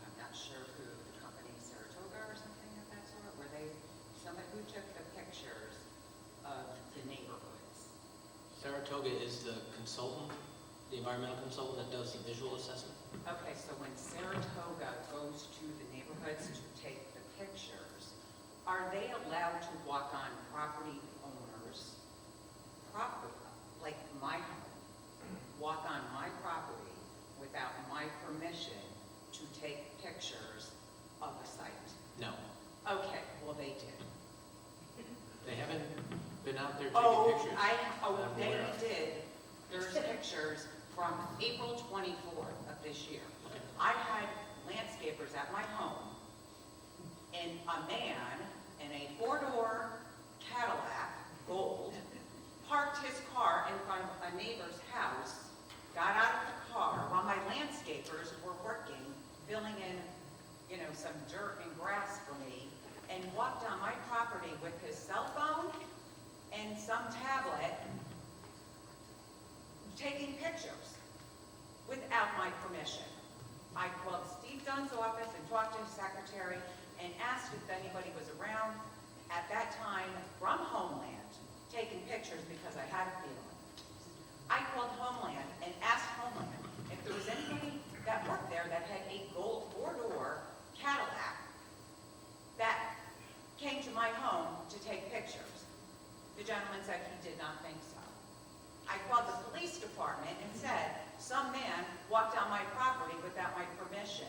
I'm not sure who, the company Saratoga or something of that sort, somebody who took the pictures of the neighborhoods? Saratoga is the consultant, the environmental consultant that does the visual assessment. Okay, so when Saratoga goes to the neighborhoods to take the pictures, are they allowed to walk on property owners' property, like my home, walk on my property without my permission to take pictures of the site? No, Okay, well, they did. they haven't been out there taking pictures. They did. There's pictures from April 24th of this year. I had landscapers at my home, and a man in a four-door Cadillac, gold, parked his car in front of a neighbor's house, got out of the car while my landscapers were working, filling in, some dirt and grass for me, and walked on my property with his cell phone and some tablet, taking pictures without my permission. I called Steve Dunn's office and talked to his secretary and asked if anybody was around at that time from Homeland taking pictures because I had a feeling. I called Homeland and asked Homeland if there was anybody that worked there that had a gold four-door Cadillac that came to my home to take pictures. The gentleman said he did not think so. I called the police department and said, some man walked on my property without my permission.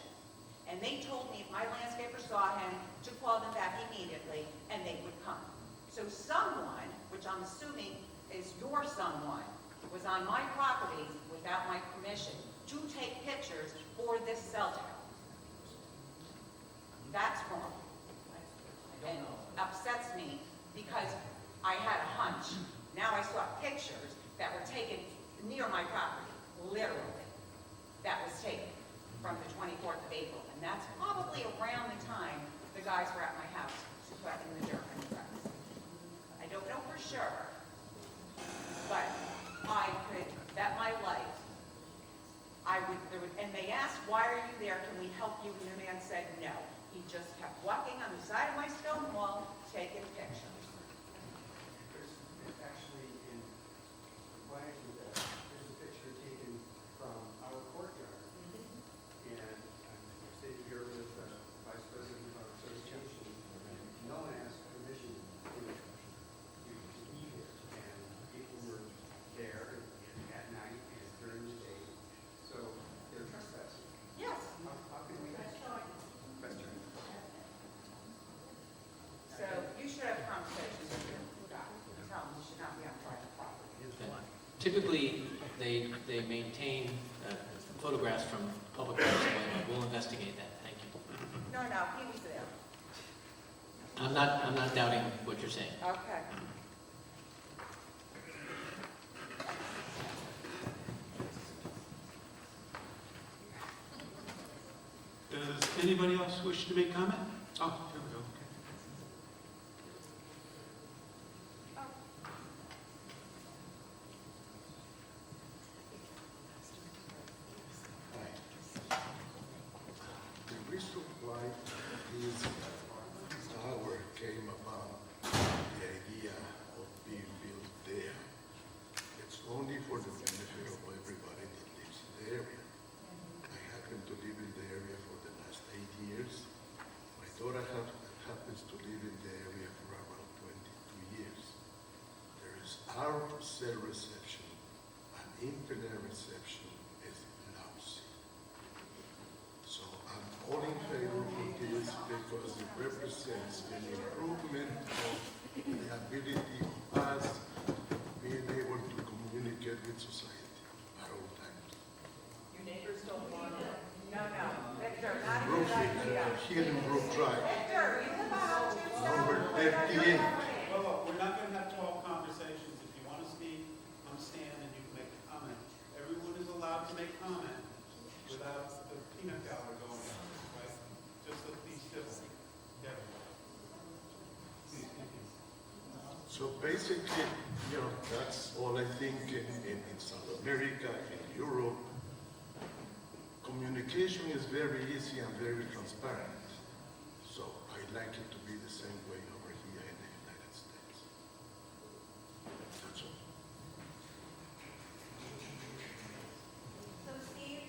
And they told me if my landscaper saw him, to call them back immediately, and they would come. So someone, which I'm assuming is your someone, was on my property without my permission to take pictures for this cell tower. That's wrong. And upsets me because I had a hunch. Now I saw pictures that were taken near my property, literally, that was taken. from the 24th of April. And that's probably around the time the guys were at my house collecting the dirt and the bricks. I don't know for sure, but I could bet my life and they asked, why are you there? Can we help you? And the man said, no. He just kept walking on the side of my stone wall, taking pictures. It's actually in compliance with that. There's a picture taken from our courtyard. And I'm sitting here with the Vice President of our association. No one asked permission to be here. And people were there at night and during the day. So they're trespassing. Yes. How can we? So you should have conversations with your guy. Tell them you should not be on private property. Typically, they maintain photographs from public rights of way. We'll investigate that. Thank you. No, he was there. I'm not doubting what you're saying. Okay. Does anybody else wish to make comment? Oh, here we go. The reason why this tower came about, the idea of being built there, it's only for the benefit of everybody that lives in the area. I happen to live in the area for the last 8 years. My daughter happens to live in the area for around 22 years. There is our cell reception and internet reception is lousy. So I'm all in favor of this because it represents an improvement of the ability of us being able to communicate with society at all times. Your neighbors don't want it? No, Victor, not a good Brookfield, idea. here in Brook Drive, Victor, you live out too. number 38. Well, look, we're not going to have 12 conversations. If you want to speak, I'm Stan, and you can make a comment. Everyone is allowed to make comment without the peanut gallery going on, right? Just be civil. Yeah. Please continue. So basically, that's all I think in South America, in Europe. Communication is very easy and very transparent. So I'd like it to be the same way over here in the United States. That's all. So Steve?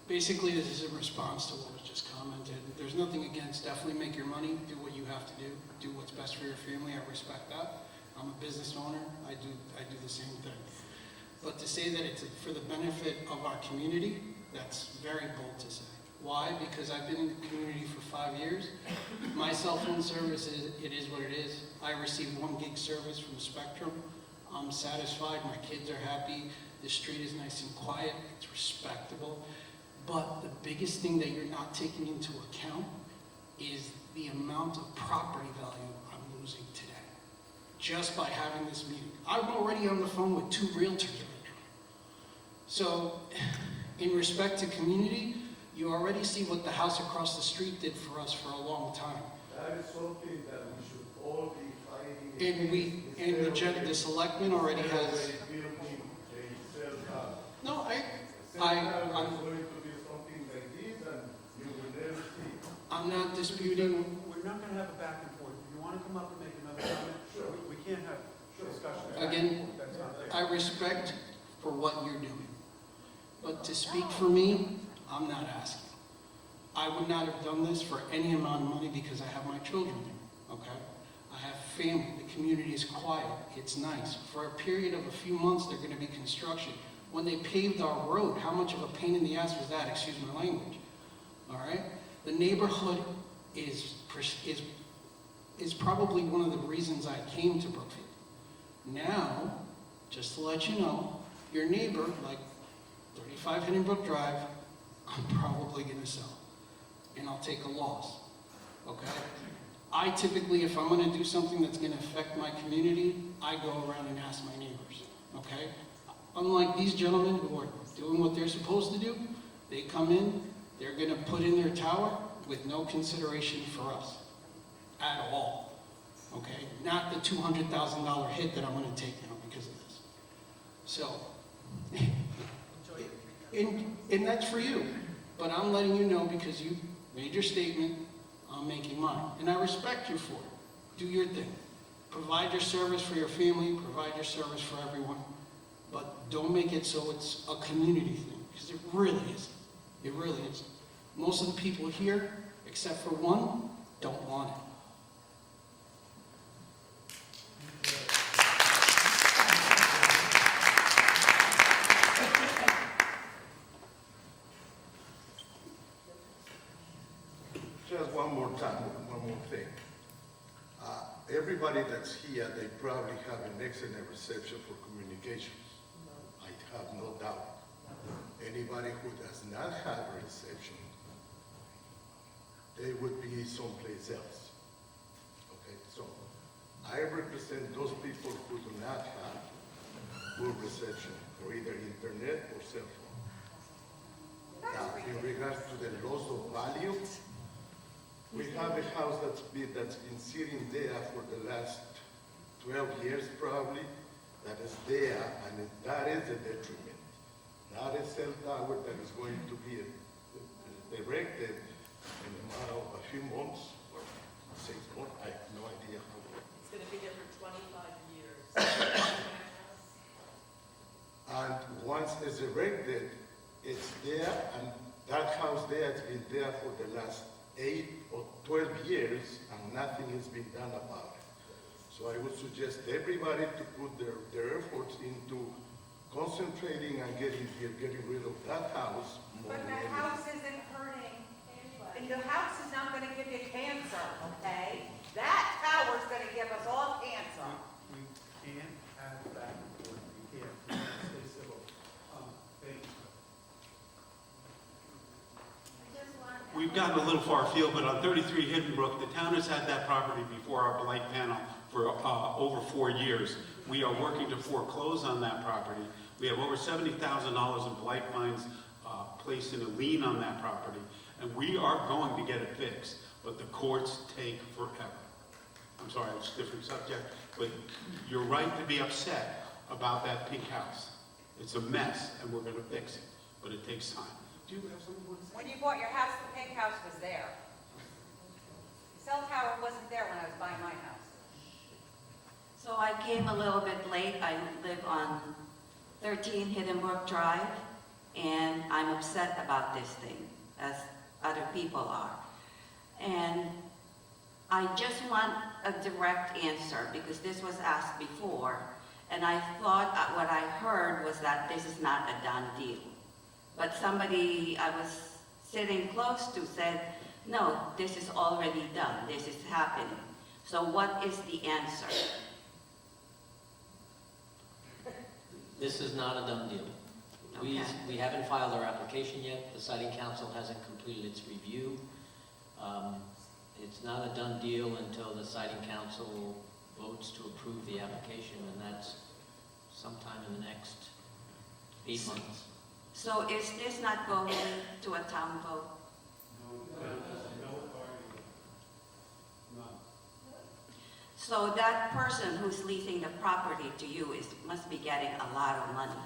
Basically, this is a response to what was just commented. There's nothing against, definitely make your money, do what you have to do what's best for your family, I respect that. I'm a business owner, I do the same thing. But to say that it's for the benefit of our community, that's very bold to say. Why? Because I've been in the community for 5 years. My cell phone service, it is what it is. I receive 1 gig service from Spectrum. I'm satisfied, my kids are happy, the street is nice and quiet, it's respectable. But the biggest thing that you're not taking into account is the amount of property value I'm losing today, just by having this meeting. I'm already on the phone with 2 realtors right now. So, in respect to community, you already see what the house across the street did for us for a long time. That is something that we should all be fighting. And the selectman already has. No, I'm not disputing. We're not going to have a back and forth. If you want to come up and make another comment, we can't have discussion. Again, That's not fair. I respect for what you're doing. But to speak for me, I'm not asking. I would not have done this for any amount of money because I have my children here, okay? I have family, the community is quiet, it's nice. For a period of a few months, there's gonna be construction. When they paved our road, how much of a pain in the ass was that, excuse my language, all right? The neighborhood is probably one of the reasons I came to Brookfield. Now, just to let you know, your neighbor, like 35 Hinnenbrook Drive, I'm probably gonna sell. And I'll take a loss, okay? I typically, if I'm gonna do something that's gonna affect my community, I go around and ask my neighbors, okay? Unlike these gentlemen who are doing what they're supposed to do, they come in, they're gonna put in their tower with no consideration for us, at all, okay? Not the $200,000 hit that I'm gonna take now because of this. So, and that's for you, but I'm letting you know because you made your statement, I'm making mine. And I respect you for it. Do your thing. Provide your service for your family, provide your service for everyone, but don't make it so it's a community thing, because it really isn't. It really isn't. Most of the people here, except for one, don't want it. Just one more time, one more thing. Everybody that's here, they probably have an excellent reception for communications. I have no doubt. Anybody who does not have a reception, they would be someplace else. Okay, so I represent those people who do not have good reception for either internet or cell phone. Now, in regards to the loss of value, we have a house that's been sitting there for the last 12 years probably, that is there, and that is a detriment. Not a cell tower that is going to be erected in a matter of a few months or 6 months, I have no idea how long. It's going to be there for 25 years. And once it's erected, it's there, and that house there has been there for the last 8 or 12 years, and nothing has been done about it. So I would suggest everybody to put their efforts into concentrating and getting rid of that house more But than the anything. house isn't hurting, and the house is not gonna give you cancer, okay? That tower's gonna give us all cancer. We can't have back and forth. We can't. Stay civil. Thank you. We've gotten a little far afield, but on 33 Hidden Brook, the town has had that property before our blight panel for over 4 years. We are working to foreclose on that property. We have over $70,000 in blight fines placed in a lien on that property, and we are going to get it fixed, but the courts take forever. I'm sorry, it's a different subject, but you're right to be upset about that pink house. It's a mess, and we're going to fix it, but it takes time. Do you have something more to say? When you bought your house, the pink house was there. The cell tower wasn't there when I was buying my house. So I came a little bit late. I live on 13 Hidden Brook Drive, and I'm upset about this thing, as other people are. And I just want a direct answer, because this was asked before, and I thought what I heard was that this is not a done deal. But somebody I was sitting close to said, no, this is already done, this is happening. So what is the answer? This is not a done deal. We haven't filed our application yet. The Siting Council hasn't completed its review. It's not a done deal until the Siting Council votes to approve the application, and that's sometime in the next 8 months. So is this not going to a town vote? So that person who's leasing the property to you must be getting a lot of money.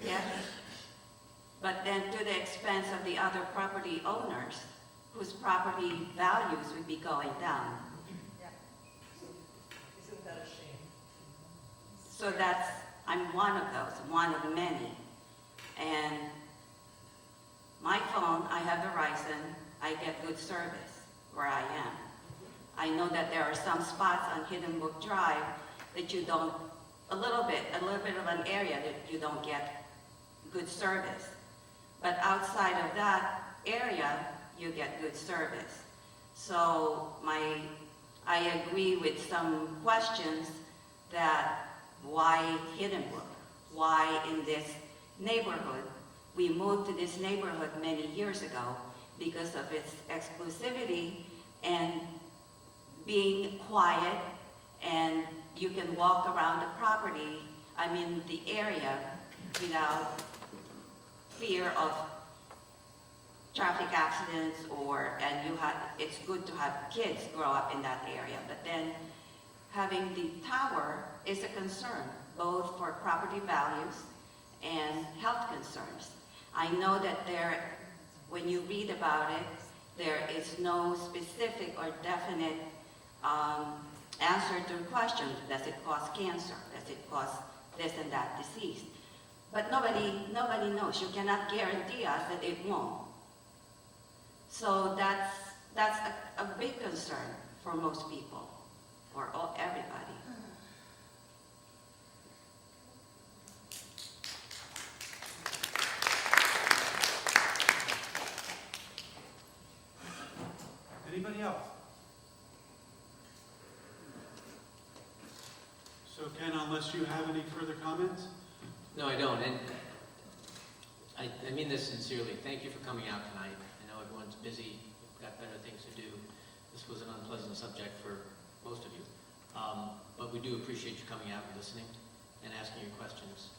Yes? But then to the expense of the other property owners, whose property values would be going down. Isn't that a shame? So I'm one of those, one of many. And my phone, I have Verizon, I get good service where I am. I know that there are some spots on Hidden Brook Drive that you don't, a little bit of an area that you don't get good service. But outside of that area, you get good service. So I agree with some questions that why Hidden Brook? Why in this neighborhood? We moved to this neighborhood many years ago because of its exclusivity and being quiet, and you can walk around the property, the area, without fear of traffic accidents it's good to have kids grow up in that area. But then having the tower is a concern, both for property values and health concerns. I know that when you read about it, there is no specific or definite answer to the question, does it cause cancer? Does it cause this and that disease? But nobody knows. You cannot guarantee us that it won't. So that's a big concern for most people, for everybody. Anybody else? So Ken, unless you have any further comments? No, I don't, and I mean this sincerely. Thank you for coming out tonight. I know everyone's busy, you've got better things to do. This was an unpleasant subject for most of you. But we do appreciate you coming out and listening and asking your questions.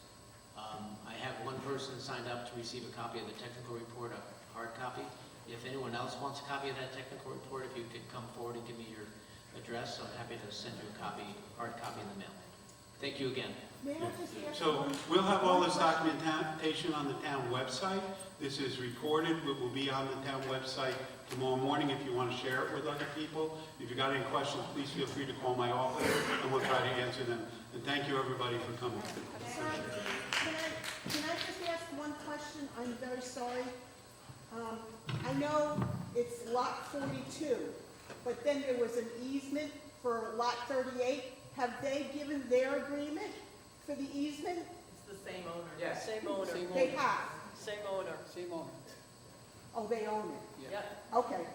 I have one person signed up to receive a copy of the technical report, a hard copy. If anyone else wants a copy of that technical report, if you could come forward and give me your address, I'm happy to send you a copy, hard copy in the mail. Thank you again. May I just ask So we'll have all this documentation on the town website. This is recorded, it will be on the town website tomorrow morning if you want to share it with other people. If you got any questions, please feel free to call my office and we'll try to answer them. And thank you everybody for coming. Can I just ask one question? I'm very sorry. I know it's lot 42, but then there was an easement for lot 38. Have they given their agreement for the easement? It's the same owner. Yes. Same owner. They have. Same owner. Same owner. Oh, they own it? Yeah. Okay.